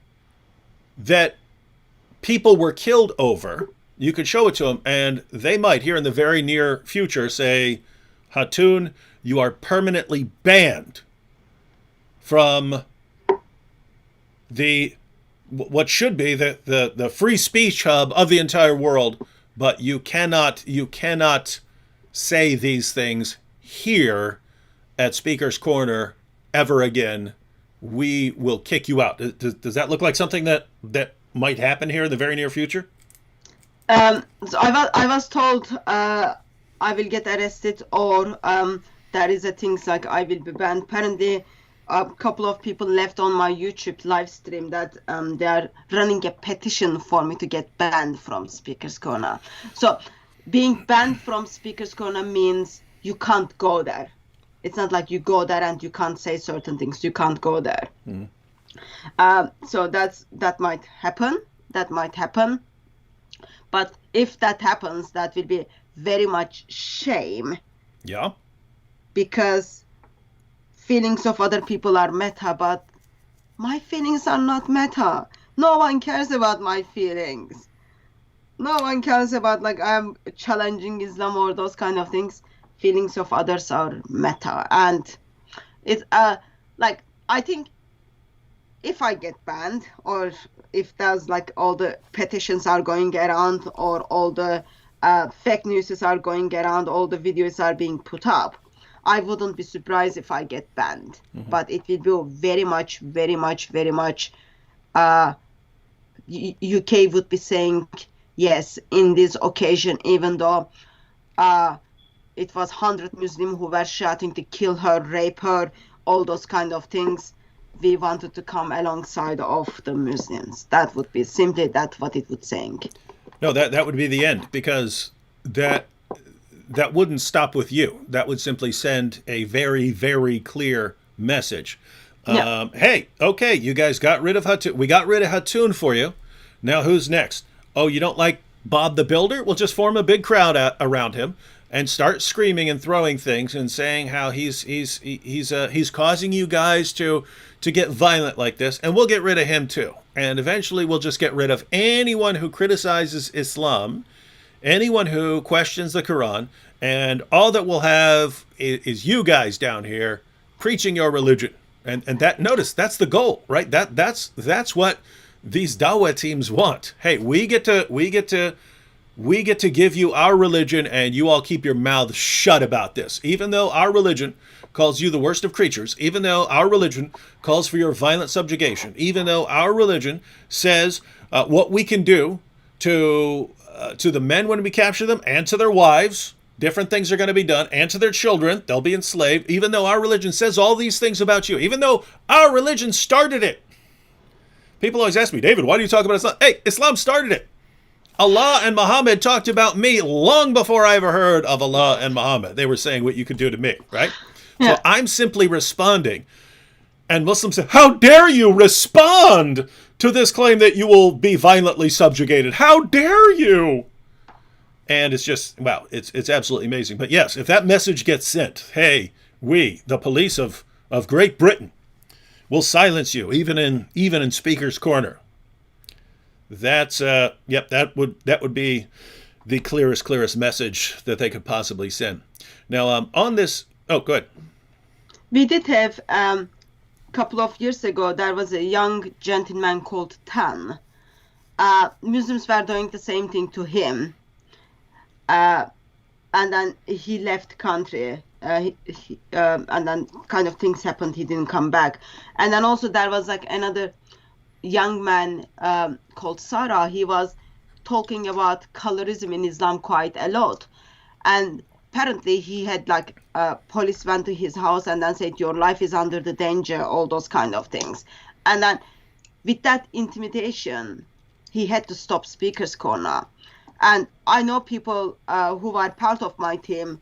that people were killed over. You could show it to them, and they might, here in the very near future, say, Hatun, you are permanently banned from what should be the free speech hub of the entire world, but you cannot say these things here at Speaker's Corner ever again. We will kick you out. Does that look like something that might happen here in the very near future? So I was told I will get arrested, or there is a things like I will be banned. Apparently, a couple of people left on my YouTube live stream that they are running a petition for me to get banned from Speaker's Corner. So being banned from Speaker's Corner means you can't go there. It's not like you go there and you can't say certain things. You can't go there. Mm-hmm. So that might happen. But if that happens, that will be very much shame. Yeah. Because feelings of other people are meta, but my feelings are not meta. No one cares about my feelings. No one cares about, like, I'm challenging Islam or those kind of things. Feelings of others are meta. And it's like, I think if I get banned, or if there's like all the petitions are going around, or all the fake news are going around, all the videos are being put up, I wouldn't be surprised if I get banned. Mm-hmm. But it will be very much UK would be saying yes in this occasion, even though it was 100 Muslims who were shouting to kill her, rape her, all those kind of things. We wanted to come alongside of the Muslims. That would be simply what it would saying. No, that would be the end, because that wouldn't stop with you. That would simply send a very, very clear message. Yeah. Hey, okay, you guys got rid of Hatun. We got rid of Hatun for you. Now who's next? Oh, you don't like Bob the Builder? We'll just form a big crowd around him and start screaming and throwing things and saying how he's causing you guys to get violent like this, and we'll get rid of him too. And eventually we'll just get rid of anyone who criticizes Islam, anyone who questions the Quran, and all that we'll have is you guys down here preaching your religion. And that, notice, that's the goal, right? That's what these dawah teams want. Hey, we get to give you our religion, and you all keep your mouths shut about this. Even though our religion calls you the worst of creatures, even though our religion calls for your violent subjugation, even though our religion says what we can do to the men when we capture them, and to their wives, different things are going to be done, and to their children, they'll be enslaved, even though our religion says all these things about you, even though our religion started it. People always ask me, David, why do you talk about Islam? Hey, Islam started it. Allah and Muhammad talked about me long before I ever heard of Allah and Muhammad. They were saying what you could do to me, right? Yeah. So I'm simply responding. And Muslims say, how dare you respond to this claim that you will be violently subjugated? How dare you? And it's just, wow, it's absolutely amazing. But yes, if that message gets sent, hey, we, the police of Great Britain, will silence you, even in Speaker's Corner. That's that would be the clearest message that they could possibly send. Now, on this, oh, go ahead. We did have a couple of years ago. There was a young gentleman called Tan. Muslims were doing the same thing to him, and then he left country. And then kind of things happened. He didn't come back. And then also there was like another young man called Sarah. He was talking about colorism in Islam quite a lot. And apparently he had like police went to his house and then said, your life is under the danger, all those kind of things. And then with that intimidation, he had to stop Speaker's Corner. And I know people who were part of my team,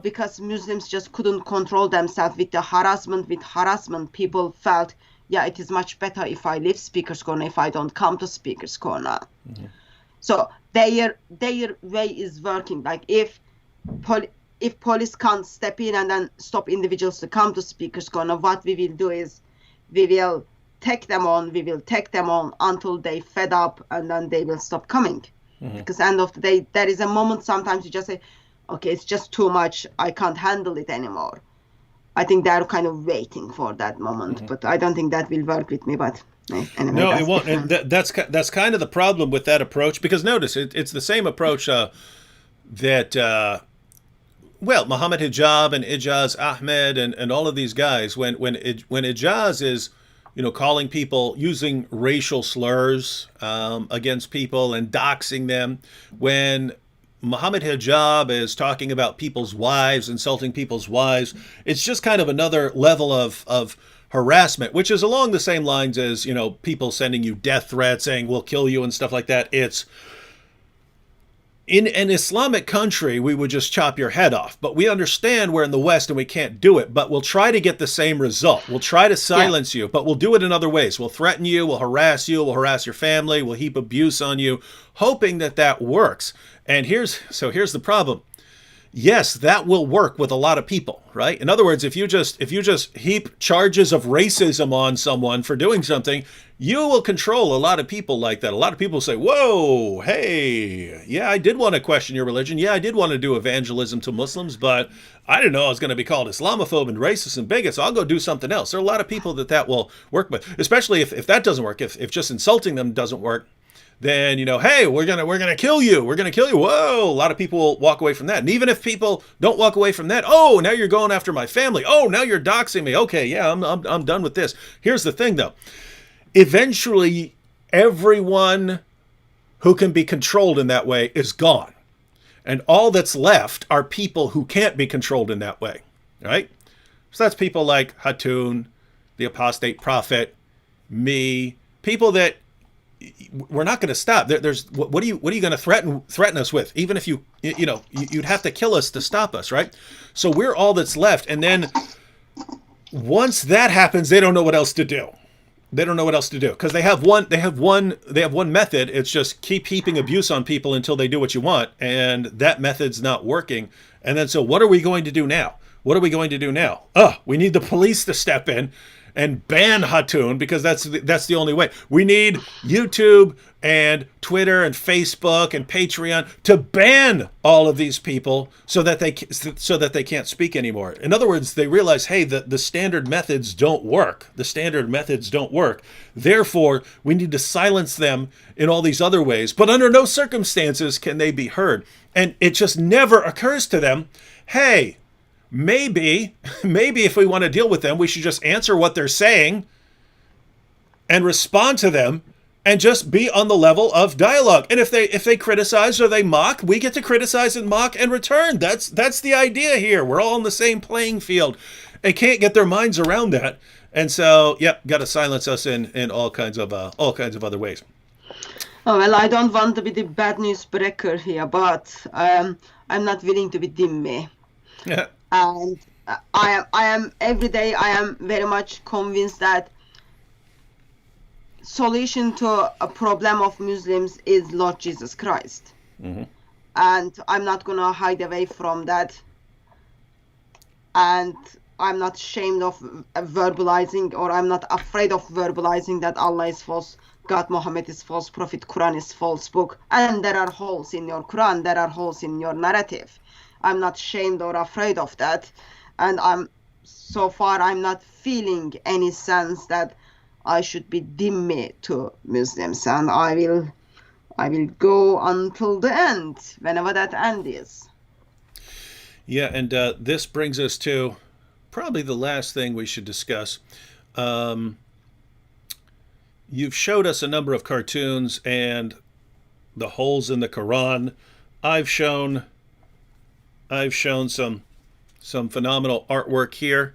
because Muslims just couldn't control themselves with the harassment, people felt, yeah, it is much better if I leave Speaker's Corner, if I don't come to Speaker's Corner. Mm-hmm. So their way is working. Like if police can't step in and then stop individuals to come to Speaker's Corner, what we will do is we will take them on until they fed up, and then they will stop coming. Mm-hmm. Because end of the day, there is a moment sometimes you just say, okay, it's just too much. I can't handle it anymore. I think they're kind of waiting for that moment, mm-hmm. but I don't think that will work with me. But anyway, no, it won't. And that's kind of the problem with that approach, because notice it's the same approach that Muhammad Hijab and Ijaz Ahmed and all of these guys, when Ijaz is calling people, using racial slurs against people and doxing them, when Muhammad Hijab is talking about people's wives, insulting people's wives, it's just kind of another level of harassment, which is along the same lines as, people sending you death threats saying we'll kill you and stuff like that. It's in an Islamic country, we would just chop your head off. But we understand we're in the West and we can't do it. But we'll try to get the same result. We'll try to silence you, but we'll do it in other ways. We'll threaten you, we'll harass your family, we'll heap abuse on you, hoping that works. And here's the problem. Yes, that will work with a lot of people, right? In other words, if you just heap charges of racism on someone for doing something, you will control a lot of people like that. A lot of people say, whoa, hey, yeah, I did want to question your religion. Yeah, I did want to do evangelism to Muslims, but I didn't know I was going to be called Islamophobe and racist and bigot, so I'll go do something else. There are a lot of people that will work with, especially if that doesn't work, if just insulting them doesn't work. Then, hey, we're gonna kill you. We're gonna kill you. Whoa, a lot of people will walk away from that. And even if people don't walk away from that, oh, now you're going after my family. Oh, now you're doxing me. Okay, yeah, I'm done with this. Here's the thing, though. Eventually, everyone who can be controlled in that way is gone. And all that's left are people who can't be controlled in that way, right? So that's people like Hatun, the apostate prophet, me, people that we're not going to stop. There's what are you going to threaten us with? Even if you'd have to kill us to stop us, right? So we're all that's left. And then once that happens, they don't know what else to do. They don't know what else to do because they have one method. It's just keep heaping abuse on people until they do what you want, and that method's not working. And then so what are we going to do now? What are we going to do now? We need the police to step in and ban Hatun because that's the only way. We need YouTube and Twitter and Facebook and Patreon to ban all of these people so that they can't speak anymore. In other words, they realize, hey, the standard methods don't work. The standard methods don't work. Therefore, we need to silence them in all these other ways. But under no circumstances can they be heard. And it just never occurs to them, hey, maybe if we want to deal with them, we should just answer what they're saying and respond to them and just be on the level of dialogue. And if they criticize or they mock, we get to criticize and mock and return. That's the idea here. We're all on the same playing field. They can't get their minds around that. And so, got to silence us in all kinds of other ways. Oh, well, I don't want to be the bad news breaker here, but I'm not willing to be dimmy. Yeah. And I am every day I am very much convinced that solution to a problem of Muslims is Lord Jesus Christ. Mm-hmm. And I'm not going to hide away from that. And I'm not ashamed of verbalizing, or I'm not afraid of verbalizing that Allah is false, God Muhammad is false, Prophet Quran is false book. And there are holes in your Quran, there are holes in your narrative. I'm not ashamed or afraid of that. And I'm not feeling any sense that I should be dimmy to Muslims, and I will go until the end, whenever that end is. Yeah, and this brings us to probably the last thing we should discuss. You've showed us a number of cartoons and the holes in the Quran. I've shown some phenomenal artwork here.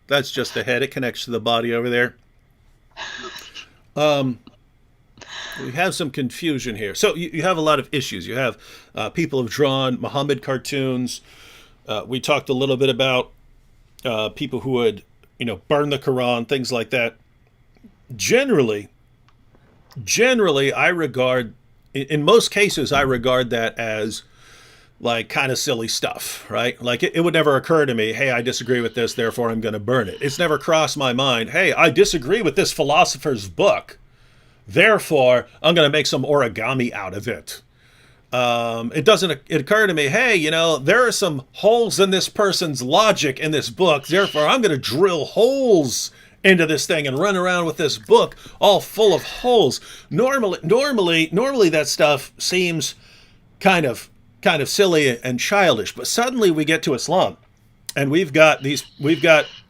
That's just the head. It connects to the body over there. We have some confusion here. So you have a lot of issues. You have people have drawn Muhammad cartoons. We talked a little bit about people who would, burn the Quran, things like that. Generally, I regard, in most cases, I regard that as like kind of silly stuff, right? Like it would never occur to me, hey, I disagree with this, therefore I'm going to burn it. It's never crossed my mind, hey, I disagree with this philosopher's book, therefore I'm going to make some origami out of it. It doesn't occur to me, hey, there are some holes in this person's logic in this book, therefore I'm going to drill holes into this thing and run around with this book all full of holes. Normally that stuff seems kind of silly and childish, but suddenly we get to Islam and we've got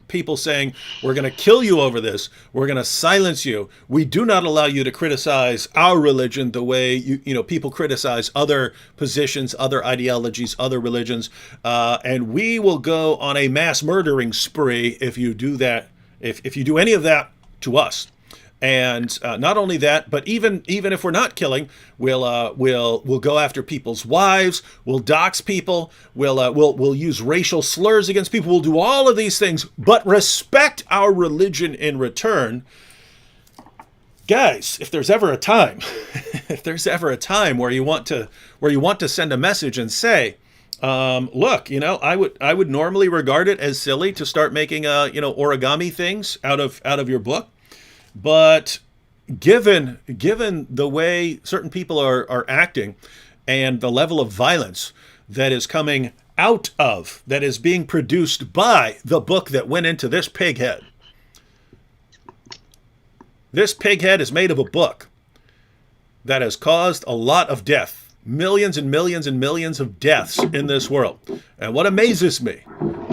people saying, we're going to kill you over this. We're going to silence you. We do not allow you to criticize our religion the way people criticize other positions, other ideologies, other religions. And we will go on a mass murdering spree if you do that, if you do any of that to us. And not only that, but even if we're not killing, we'll go after people's wives. We'll dox people. We'll use racial slurs against people. We'll do all of these things, but respect our religion in return. Guys, if there's ever a time, where you want to send a message and say, look, I would normally regard it as silly to start making origami things out of your book. But given the way certain people are acting and the level of violence that is coming out of, that is being produced by the book that went into this pig head. This pig head is made of a book that has caused a lot of death, millions and millions and millions of deaths in this world. And what amazes me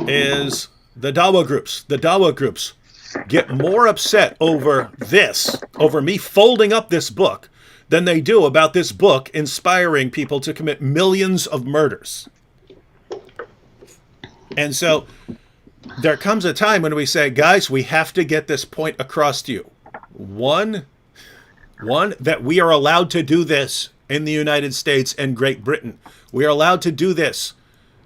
is the Dawah groups get more upset over me folding up this book than they do about this book inspiring people to commit millions of murders. And so there comes a time when we say, guys, we have to get this point across to you. One, One, that we are allowed to do this in the United States and Great Britain. We are allowed to do this.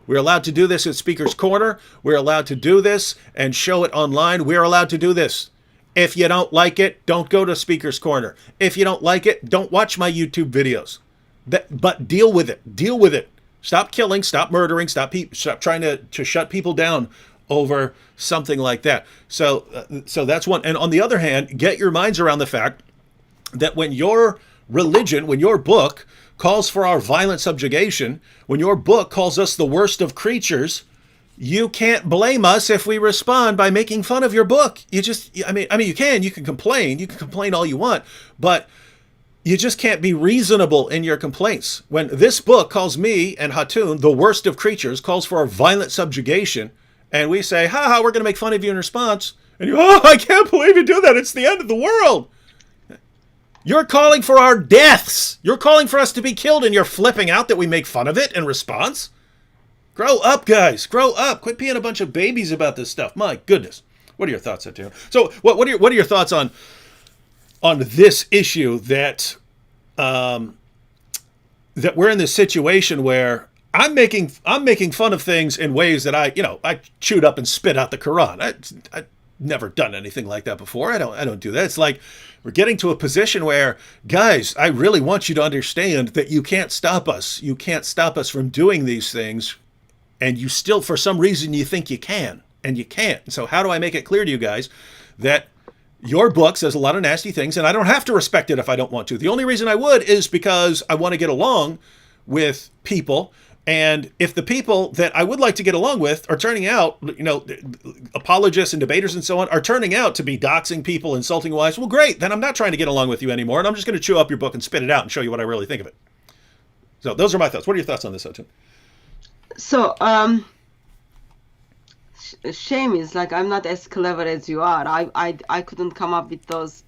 We're allowed to do this at Speaker's Corner. We're allowed to do this and show it online. We're allowed to do this. If you don't like it, don't go to Speaker's Corner. If you don't like it, don't watch my YouTube videos. But deal with it. Deal with it. Stop killing. Stop murdering. Stop trying to shut people down over something like that. So that's one. And on the other hand, get your minds around the fact that when your religion, when your book calls for our violent subjugation, when your book calls us the worst of creatures, you can't blame us if we respond by making fun of your book. You can complain all you want, but you just can't be reasonable in your complaints. When this book calls me and Hatun the worst of creatures, calls for our violent subjugation, and we say, we're going to make fun of you in response, and you, I can't believe you do that. It's the end of the world. You're calling for our deaths. You're calling for us to be killed, and you're flipping out that we make fun of it in response? Grow up, guys. Grow up. Quit being a bunch of babies about this stuff. My goodness. What are your thoughts, Hatun? So what are your thoughts on this issue that that we're in this situation where I'm making fun of things in ways that I chewed up and spit out the Quran. I never done anything like that before. I don't do that. It's like we're getting to a position where, guys, I really want you to understand that you can't stop us. You can't stop us from doing these things. And you still, for some reason, you think you can, and you can't. So how do I make it clear to you guys that your book says a lot of nasty things, and I don't have to respect it if I don't want to? The only reason I would is because I want to get along with people. And if the people that I would like to get along with are turning out, apologists and debaters and so on, are turning out to be doxing people, insulting wives, well, great. Then I'm not trying to get along with you anymore, and I'm just going to chew up your book and spit it out and show you what I really think of it. So those are my thoughts. What are your thoughts on this, Hatun? So, shame is like I'm not as clever as you are. I couldn't come up with those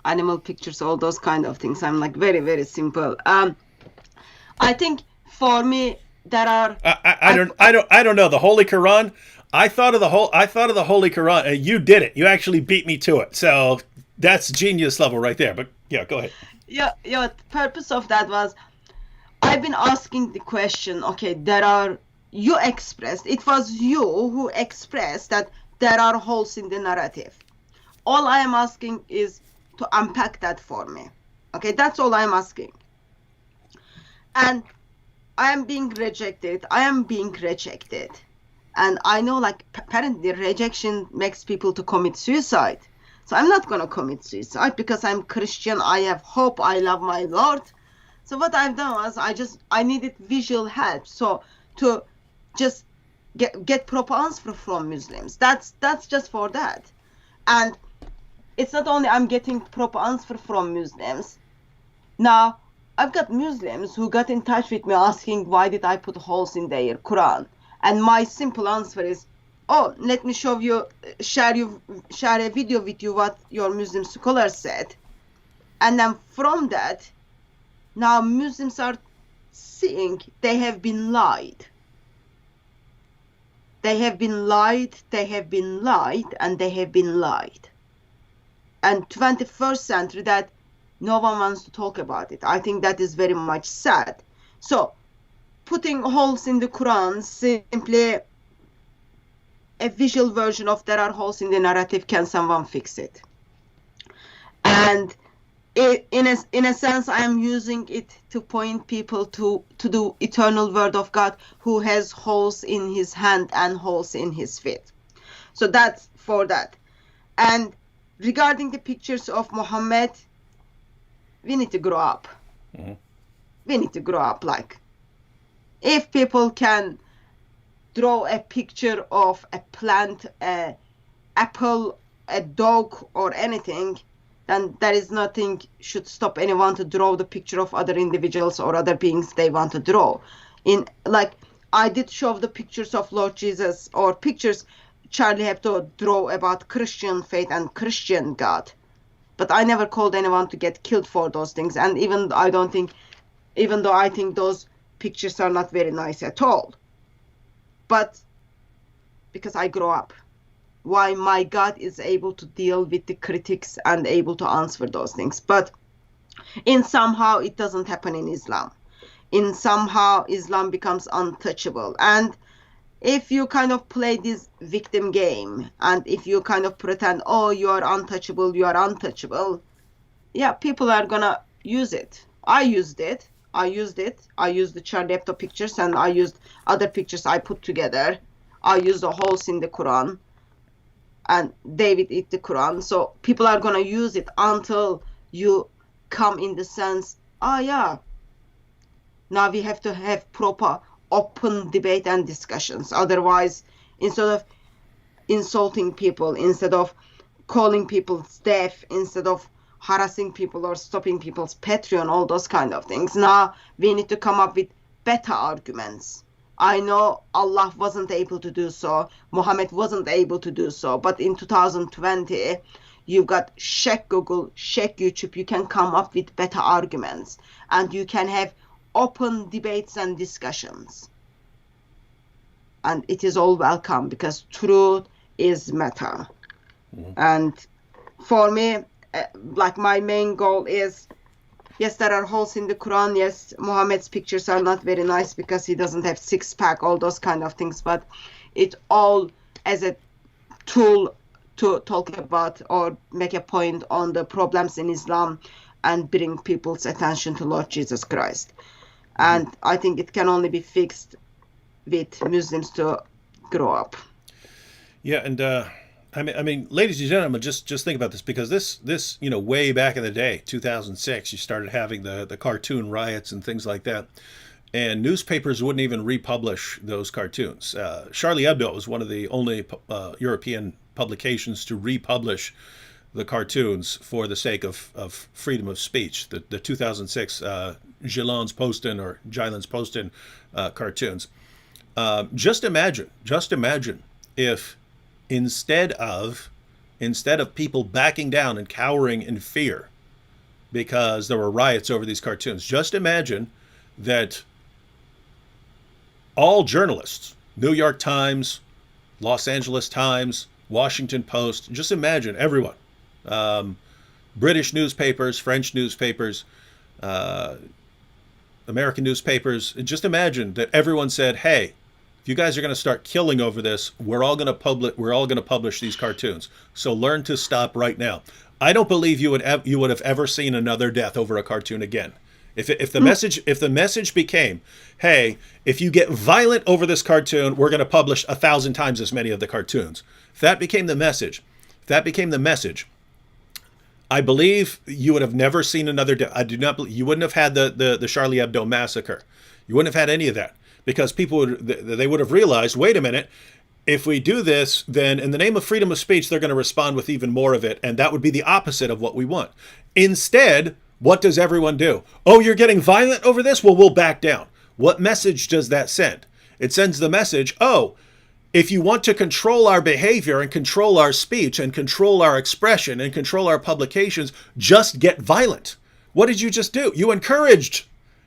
animal pictures, all those kind of things. I'm like very, very simple. I think for me there are. I don't know the Holy Quran. I thought of the Holy Quran, and you did it. You actually beat me to it. So that's genius level right there. But yeah, go ahead. Yeah. The purpose of that was, I've been asking the question, okay, it was you who expressed that there are holes in the narrative. All I am asking is to unpack that for me. Okay, that's all I'm asking. And I am being rejected. And I know, apparently rejection makes people to commit suicide. So I'm not going to commit suicide because I'm Christian. I have hope. I love my Lord. So what I've done was I needed visual help. So to just get proper answer from Muslims. That's just for that. And it's not only I'm getting proper answer from Muslims. Now, I've got Muslims who got in touch with me asking why did I put holes in their Quran. And my simple answer is, let me share a video with you what your Muslim scholar said. And then from that, now Muslims are seeing they have been lied. They have been lied, and they have been lied. And 21st century, that no one wants to talk about it. I think that is very much sad. So putting holes in the Quran, simply a visual version of there are holes in the narrative, can someone fix it? And in a sense, I am using it to point people to the eternal word of God, who has holes in his hand and holes in his feet. So that's for that. And regarding the pictures of Muhammad, we need to grow up. Mm-hmm. We need to grow up. If people can draw a picture of a plant, an apple, a dog, or anything, then there is nothing should stop anyone to draw the picture of other individuals or other beings they want to draw. I did show the pictures of Lord Jesus, or pictures Charlie Hebdo draw about Christian faith and Christian God. But I never called anyone to get killed for those things. And even though I think those pictures are not very nice at all. But because I grow up. why my God is able to deal with the critics and able to answer those things. But in somehow it doesn't happen in Islam. In somehow Islam becomes untouchable. And if you kind of play this victim game, and if you kind of pretend, oh, you are untouchable, yeah, people are gonna use it. I used it. I used the Charlie Hebdo pictures, and I used other pictures I put together. I used the holes in the Quran, and David eat the Quran. So people are gonna use it until you come in the sense, oh yeah, now we have to have proper open debate and discussions. Otherwise, instead of insulting people, instead of calling people deaf, instead of harassing people or stopping people's Patreon, all those kind of things, now we need to come up with better arguments. I know Allah wasn't able to do so, Muhammad wasn't able to do so, but in 2020, you've got check Google, check YouTube, you can come up with better arguments, and you can have open debates and discussions. And it is all welcome, because truth is matter. Mm-hmm. And for me, like, my main goal is, yes, there are holes in the Quran. Yes, Muhammad's pictures are not very nice because he doesn't have six-pack, all those kind of things. But it all as a tool to talk about or make a point on the problems in Islam and bring people's attention to Lord Jesus Christ. And I think it can only be fixed with Muslims to grow up. Yeah, and I mean, ladies and gentlemen, just think about this, because this way back in the day, 2006, you started having the cartoon riots and things like that, and newspapers wouldn't even republish those cartoons. Charlie Hebdo was one of the only European publications to republish the cartoons for the sake of freedom of speech. The 2006 Gillen's Posten cartoons. Just imagine if instead of people backing down and cowering in fear because there were riots over these cartoons, just imagine that all journalists, New York Times, Los Angeles Times, Washington Post, just imagine everyone, British newspapers, French newspapers, American newspapers, just imagine that everyone said, hey, if you guys are going to start killing over this, we're all going to publish these cartoons. So learn to stop right now. I don't believe you would have ever seen another death over a cartoon again. If the message became, hey, if you get violent over this cartoon, we're going to publish 1,000 times as many of the cartoons. If that became the message, I believe you would have never seen another death. I do not believe you wouldn't have had the Charlie Hebdo massacre. You wouldn't have had any of that, because people would have realized, wait a minute, if we do this, then in the name of freedom of speech, they're going to respond with even more of it, and that would be the opposite of what we want. Instead, what does everyone do? Oh, you're getting violent over this? Well, we'll back down. What message does that send? It sends the message, oh, if you want to control our behavior and control our speech and control our expression and control our publications, just get violent. What did you just do? You encouraged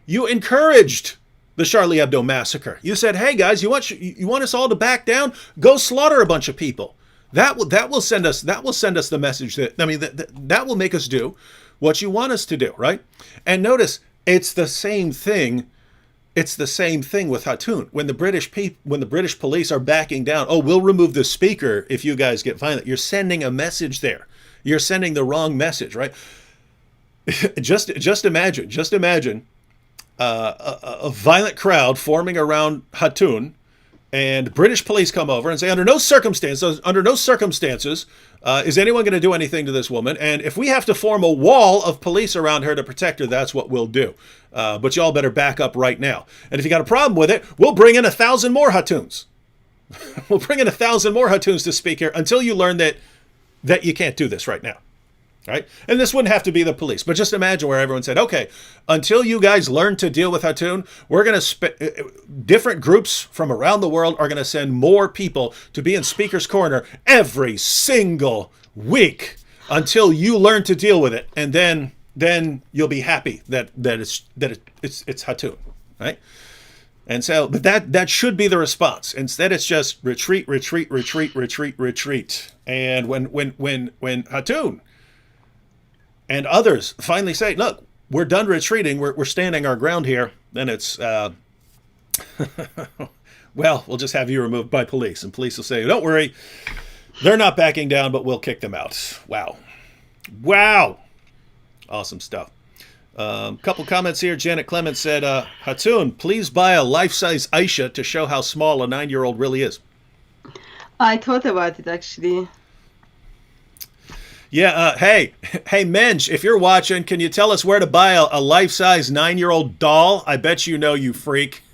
the Charlie Hebdo massacre. You said, hey guys, you want us all to back down? Go slaughter a bunch of people. That will send us the message that will make us do what you want us to do, right? And notice, it's the same thing. It's the same thing with Hatun. When the British police are backing down, oh, we'll remove the speaker if you guys get violent. You're sending a message there. You're sending the wrong message, right? just imagine a violent crowd forming around Hatun, and British police come over and say, under no circumstances, is anyone going to do anything to this woman. And if we have to form a wall of police around her to protect her, that's what we'll do. But y'all better back up right now. And if you got a problem with it, we'll bring in 1,000 more Hatuns. We'll bring in 1,000 more Hatuns to speak here until you learn that you can't do this right now. Right? And this wouldn't have to be the police, but just imagine where everyone said, okay, until you guys learn to deal with Hatun, we're going to different groups from around the world are going to send more people to be in Speaker's Corner every single week until you learn to deal with it. And then you'll be happy that it's Hatun, right? And so, but that should be the response. Instead, it's just retreat, retreat, retreat, retreat, retreat. And when Hatun and others finally say, "Look, we're done retreating. We're standing our ground here," then it's well, we'll just have you removed by police, and police will say, "Don't worry, they're not backing down, but we'll kick them out." Wow, wow, awesome stuff. Couple comments here. Janet Clements said, Hatun, please buy a life-size Aisha to show how small a 9-year-old really is. I thought about it, actually. Yeah, hey, Mensch, if you're watching, can you tell us where to buy a life-size 9-year-old doll? I bet you know, you freak.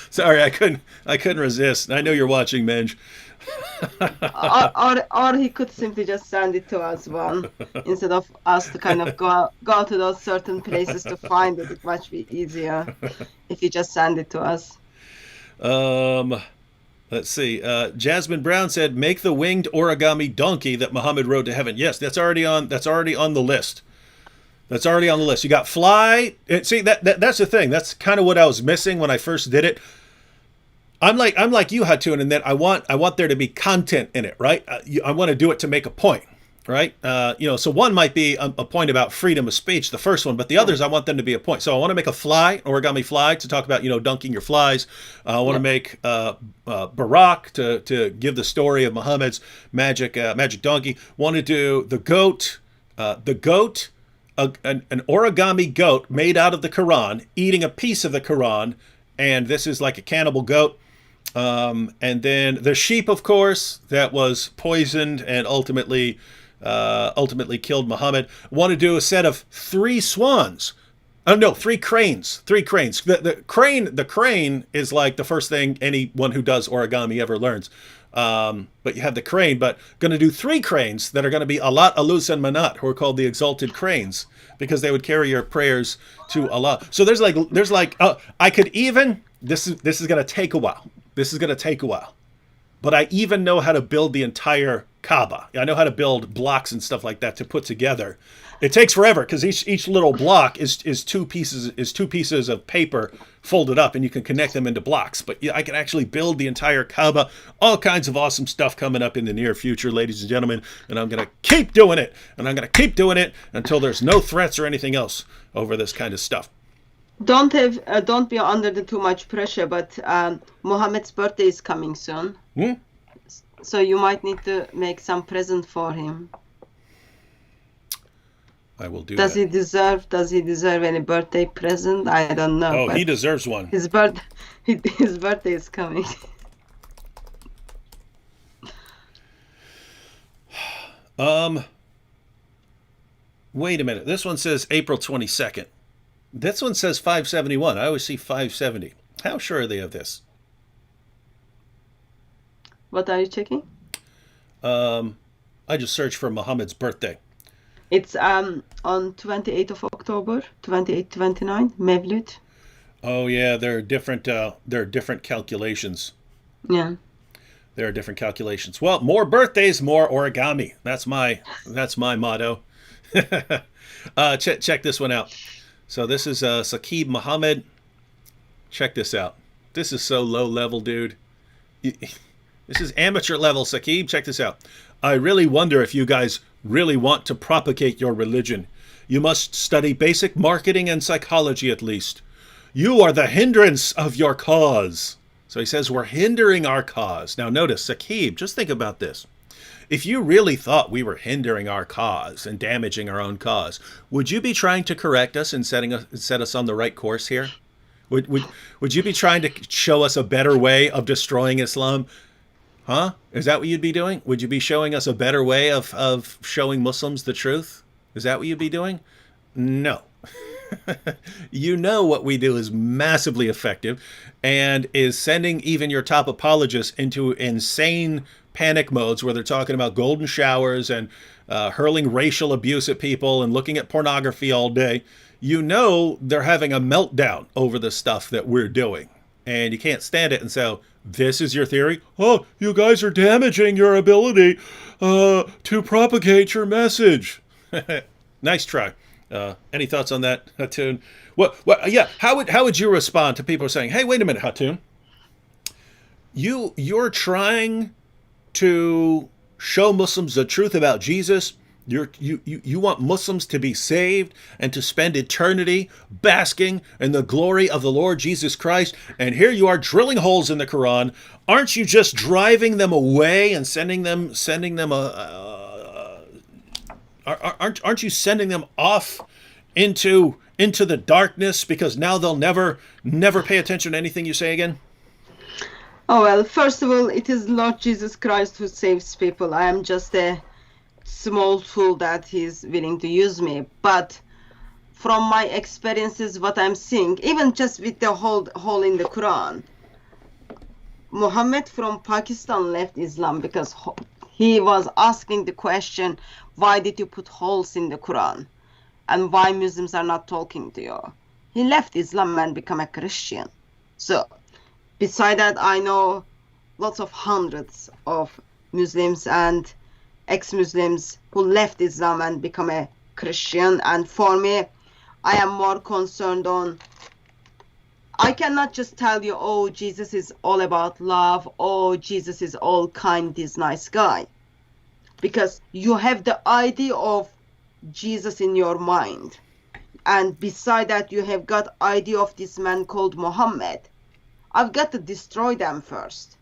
Sorry, I couldn't resist. I know you're watching, Mensch. or he could simply just send it to us one instead of us to kind of go to those certain places to find it. It might be easier if you just send it to us. Let's see. Jasmine Brown said, "Make the winged origami donkey that Muhammad rode to heaven." Yes, that's already on the list. That's already on the list. You got fly. See, that's the thing. That's kind of what I was missing when I first did it. I'm like you, Hatun, in that I want there to be content in it, right? I want to do it to make a point, right? So one might be a point about freedom of speech, the first one, but the others I want them to be a point. So I want to make a fly, origami fly, to talk about dunking your flies. I want to make Barak to give the story of Muhammad's magic donkey. Want to do the goat, an origami goat made out of the Quran, eating a piece of the Quran, and this is like a cannibal goat. And then the sheep, of course, that was poisoned and ultimately killed Muhammad. Want to do a set of 3 swans. Oh no, 3 cranes. 3 cranes. The crane is like the first thing anyone who does origami ever learns. But you have the crane, but going to do 3 cranes that are going to be Alat, Alus, and Manat, who are called the exalted cranes, because they would carry your prayers to Allah. So there's I could even, this is going to take a while. This is going to take a while. But I even know how to build the entire Kaaba. I know how to build blocks and stuff like that to put together. It takes forever because each little block is two pieces of paper folded up, and you can connect them into blocks. But yeah, I can actually build the entire Kaaba. All kinds of awesome stuff coming up in the near future, ladies and gentlemen. And I'm going to keep doing it. And I'm going to keep doing it until there's no threats or anything else over this kind of stuff. Don't be under too much pressure, but Mohammed's birthday is coming soon. So you might need to make some present for him. I will do Does that. He deserve any birthday present? I don't know. Oh, he deserves one. His birthday is coming. Wait a minute. This one says April 22nd. This one says 571. I always see 570. How sure are they of this? What are you checking? I just searched for Muhammad's birthday. It's on 28th of October, 28-29, Mevlid. Oh yeah, there are different calculations. Yeah. There are different calculations. Well, more birthdays, more origami. That's my motto. Check this one out. So this is Saqib Muhammad. Check this out. This is so low level, dude. This is amateur level, Saqib. Check this out. I really wonder if you guys really want to propagate your religion. You must study basic marketing and psychology at least. You are the hindrance of your cause. So he says we're hindering our cause. Now notice, Saqib, just think about this. If you really thought we were hindering our cause and damaging our own cause, would you be trying to correct us and set us on the right course here? Would you be trying to show us a better way of destroying Islam? Huh? Is that what you'd be doing? Would you be showing us a better way of showing Muslims the truth? Is that what you'd be doing? No. You know what we do is massively effective and is sending even your top apologists into insane panic modes where they're talking about golden showers and hurling racial abuse at people and looking at pornography all day. You know they're having a meltdown over the stuff that we're doing. And you can't stand it. And so this is your theory? Oh, you guys are damaging your ability to propagate your message. Nice try. Any thoughts on that, Hatun? Yeah. How would you respond to people saying, "Hey, wait a minute, Hatun, you're trying to show Muslims the truth about Jesus. You want Muslims to be saved and to spend eternity basking in the glory of the Lord Jesus Christ. And here you are drilling holes in the Quran. Aren't you just driving them away and sending them aren't you sending them off into the darkness because now they'll never pay attention to anything you say again?" Oh, well, first of all, it is Lord Jesus Christ who saves people. I am just a small tool that he's willing to use me. But from my experiences, what I'm seeing, even just with the hole in the Quran, Muhammad from Pakistan left Islam because he was asking the question, why did you put holes in the Quran? And why Muslims are not talking to you? He left Islam and became a Christian. So, beside that, I know lots of hundreds of Muslims and ex-Muslims who left Islam and become a Christian. And for me, I am more concerned on, I cannot just tell you, oh, Jesus is all about love, oh, Jesus is all kind, this nice guy. Because you have the idea of Jesus in your mind. And beside that, you have got idea of this man called Muhammad. I've got to destroy them first.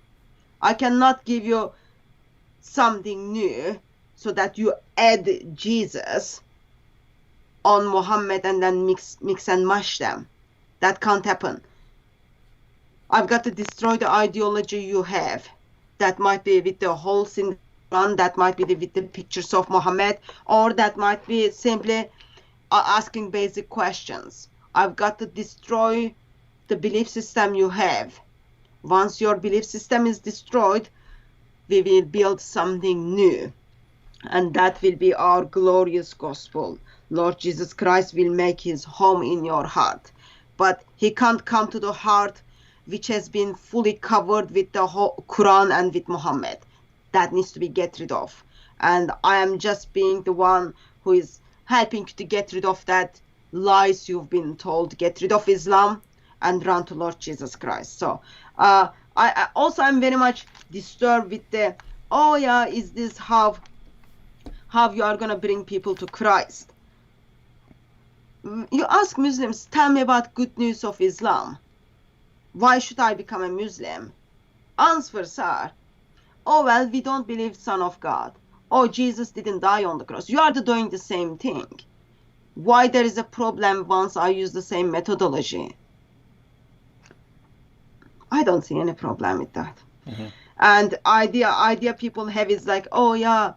I cannot give you something new so that you add Jesus on Muhammad and then mix and mash them. That can't happen. I've got to destroy the ideology you have. That might be with the holes in the Quran, that might be with the pictures of Muhammad, or that might be simply asking basic questions. I've got to destroy the belief system you have. Once your belief system is destroyed, we will build something new. And that will be our glorious gospel. Lord Jesus Christ will make his home in your heart. But he can't come to the heart which has been fully covered with the whole Quran and with Muhammad. That needs to be get rid of. And I am just being the one who is helping to get rid of that lies you've been told. Get rid of Islam and run to Lord Jesus Christ. So I also am very much disturbed with the, oh yeah, is this how you are going to bring people to Christ? You ask Muslims, tell me about good news of Islam. Why should I become a Muslim? Answers are, oh well, we don't believe Son of God. Oh, Jesus didn't die on the cross. You are doing the same thing. Why there is a problem once I use the same methodology? I don't see any problem with that. Mm-hmm. And idea people have is like, oh yeah,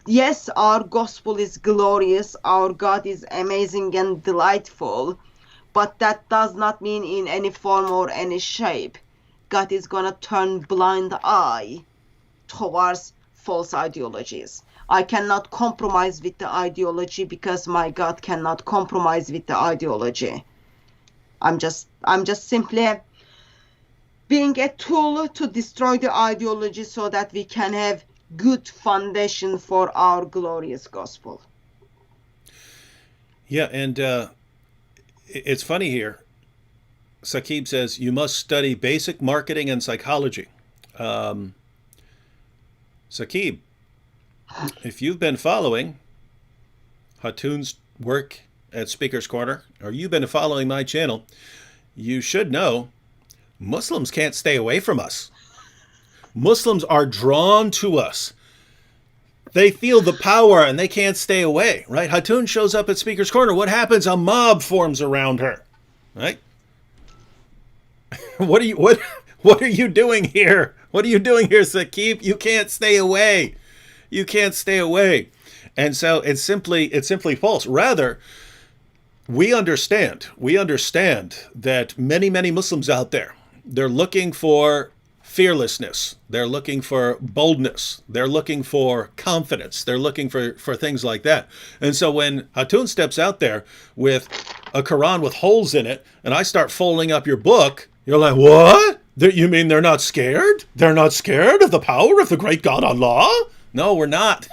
yes, our gospel is glorious, our God is amazing and delightful, but that does not mean in any form or any shape God is gonna turn blind eye towards false ideologies. I cannot compromise with the ideology because my God cannot compromise with the ideology. I'm just simply being a tool to destroy the ideology so that we can have good foundation for our glorious gospel. Yeah, and it's funny here. Saqib says, you must study basic marketing and psychology. Saqib, if you've been following Hatun's work at Speaker's Corner, or you've been following my channel, you should know Muslims can't stay away from us. Muslims are drawn to us. They feel the power and they can't stay away, right? Hatun shows up at Speaker's Corner. What happens? A mob forms around her, right? What are you doing here? What are you doing here, Saqib? You can't stay away. You can't stay away. And so it's simply false. Rather, we understand that many Muslims out there, they're looking for fearlessness. They're looking for boldness. They're looking for confidence. They're looking for things like that. And so when Hatun steps out there with a Quran with holes in it, and I start folding up your book, you're like, what? You mean they're not scared? They're not scared of the power of the great God Allah? No, we're not.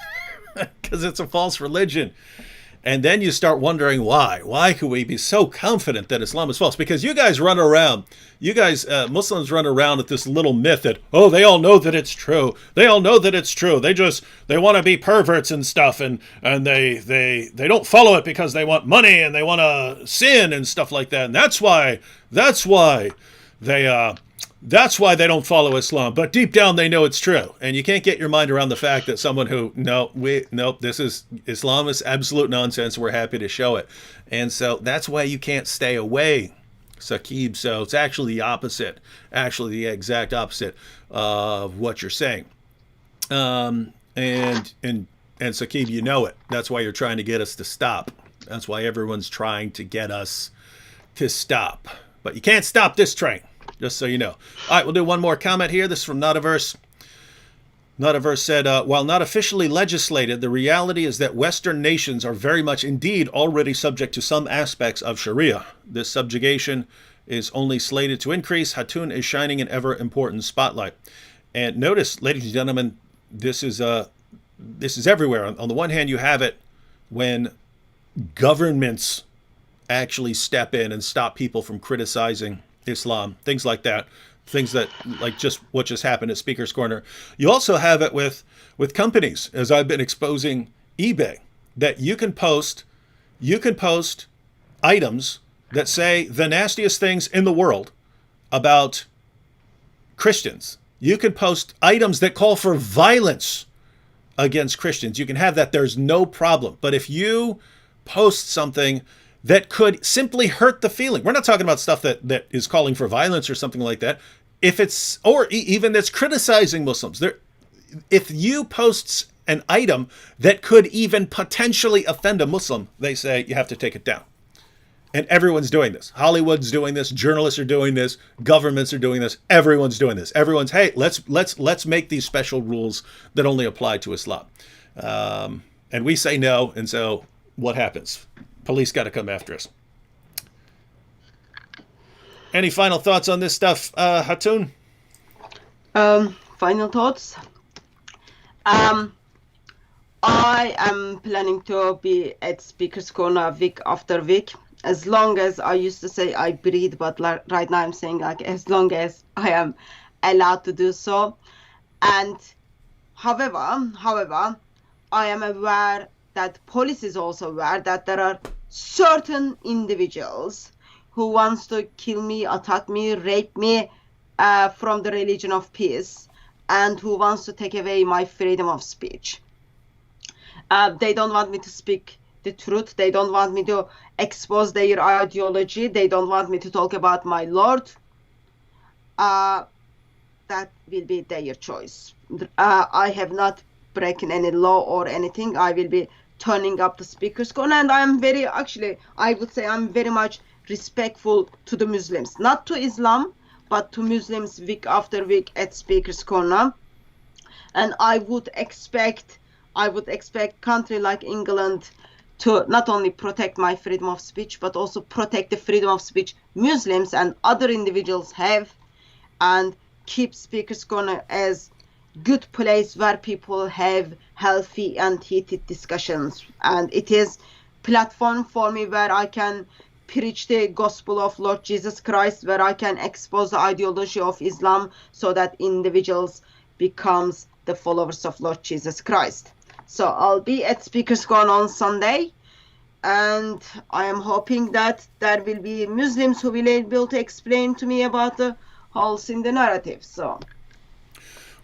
because it's a false religion. And then you start wondering why. Why could we be so confident that Islam is false? Because you guys run around, Muslims run around with this little myth that, oh, they all know that it's true. They all know that it's true. They want to be perverts and stuff, and they don't follow it because they want money and they want to sin and stuff like that. And that's why they don't follow Islam. But deep down, they know it's true. And you can't get your mind around the fact that someone who, Islam is absolute nonsense. We're happy to show it. And so that's why you can't stay away, Saqib. So it's actually the opposite, actually the exact opposite of what you're saying. And Saqib, you know it. That's why you're trying to get us to stop. That's why everyone's trying to get us to stop. But you can't stop this train. Just so you know. All right, we'll do one more comment here. This is from Not a Verse. Not a Verse said, while not officially legislated, the reality is that Western nations are very much indeed already subject to some aspects of Sharia. This subjugation is only slated to increase. Hatun is shining an ever important spotlight. And notice, ladies and gentlemen, this is everywhere. On the one hand, you have it when governments actually step in and stop people from criticizing Islam, things like that, things that like just what just happened at Speaker's Corner. You also have it with companies, as I've been exposing eBay, that you can post items that say the nastiest things in the world about Christians. You can post items that call for violence against Christians. You can have that. There's no problem. But if you post something that could simply hurt the feeling. We're not talking about stuff that is calling for violence or something like that. If it's, or even that's criticizing Muslims. If you post an item that could even potentially offend a Muslim, they say you have to take it down. And everyone's doing this. Hollywood's doing this. Journalists are doing this. Governments are doing this. Everyone's doing this. Everyone's, hey, let's make these special rules that only apply to Islam. And we say no. And so what happens? Police got to come after us. Any final thoughts on this stuff, Hatun? Final thoughts. I am planning to be at Speaker's Corner week after week. As long as I used to say I breathe, but right now I'm saying like as long as I am allowed to do so. And however, I am aware that police is also aware that there are certain individuals who wants to kill me, attack me, rape me from the religion of peace, and who wants to take away my freedom of speech. They don't want me to speak the truth. They don't want me to expose their ideology. They don't want me to talk about my Lord. That will be their choice. I have not broken any law or anything. I will be turning up the Speaker's Corner, and I am I would say I'm very much respectful to the Muslims, not to Islam, but to Muslims week after week at Speaker's Corner. And I would expect country like England to not only protect my freedom of speech, but also protect the freedom of speech Muslims and other individuals have, and keep Speaker's Corner as good place where people have healthy and heated discussions. And it is platform for me where I can preach the gospel of Lord Jesus Christ, where I can expose the ideology of Islam so that individuals becomes the followers of Lord Jesus Christ. So I'll be at Speaker's Corner on Sunday, and I am hoping that there will be Muslims who will be able to explain to me about the holes in the narrative. So,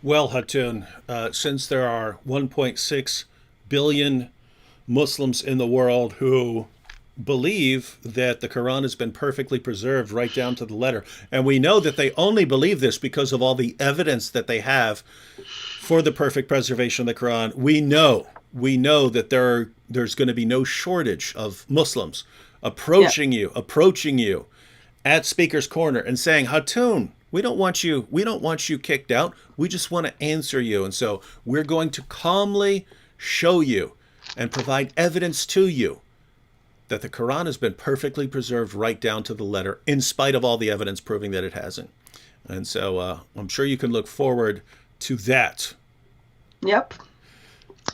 well, Hatun, since there are 1.6 billion Muslims in the world who believe that the Quran has been perfectly preserved right down to the letter, and we know that they only believe this because of all the evidence that they have for the perfect preservation of the Quran. We know that there's going to be no shortage of Muslims approaching you at Speaker's Corner and saying, Hatun, we don't want you kicked out. We just want to answer you. And so we're going to calmly show you and provide evidence to you that the Quran has been perfectly preserved right down to the letter, in spite of all the evidence proving that it hasn't. And so I'm sure you can look forward to that. Yep.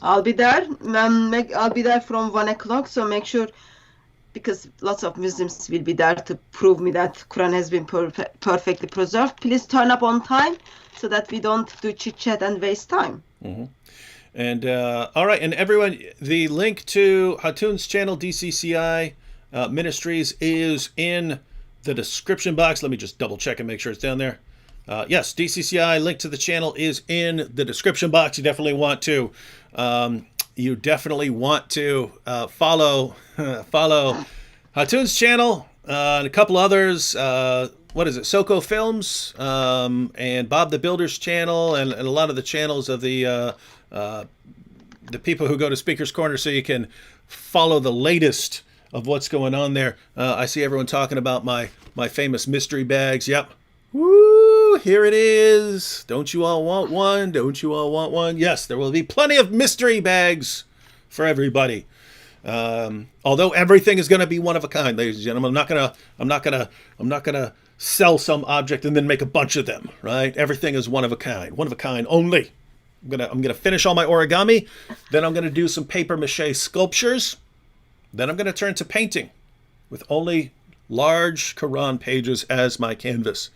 I'll be there. I'll be there from 1 o'clock. So make sure, because lots of Muslims will be there to prove me that Quran has been perfectly preserved. Please turn up on time so that we don't do chit chat and waste time. Mm-hmm. And all right, and everyone, the link to Hatun's channel, DCCI Ministries, is in the description box. Let me just double check and make sure it's down there. Yes, DCCI link to the channel is in the description box. You definitely want to follow Hatun's channel and a couple others. What is it? Soko Films and Bob the Builder's channel, and a lot of the channels of the people who go to Speaker's Corner, so you can follow the latest of what's going on there. I see everyone talking about my famous mystery bags. Yep. Woo! Here it is. Don't you all want one? Don't you all want one? Yes, there will be plenty of mystery bags for everybody. Although everything is going to be one of a kind, ladies and gentlemen. I'm not gonna sell some object and then make a bunch of them. Right? Everything is one of a kind only. I'm gonna finish all my origami, then I'm gonna do some paper mache sculptures, then I'm gonna turn to painting with only large Quran pages as my canvas,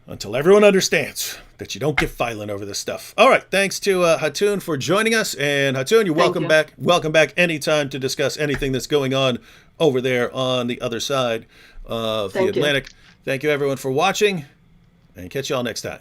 until everyone understands that you don't get violent over this stuff. All right, thanks to Hatun for joining us, and Hatun, you're welcome back. Welcome back anytime to discuss anything that's going on over there on the other side of the Atlantic. Thank you everyone for watching, and catch y'all next time.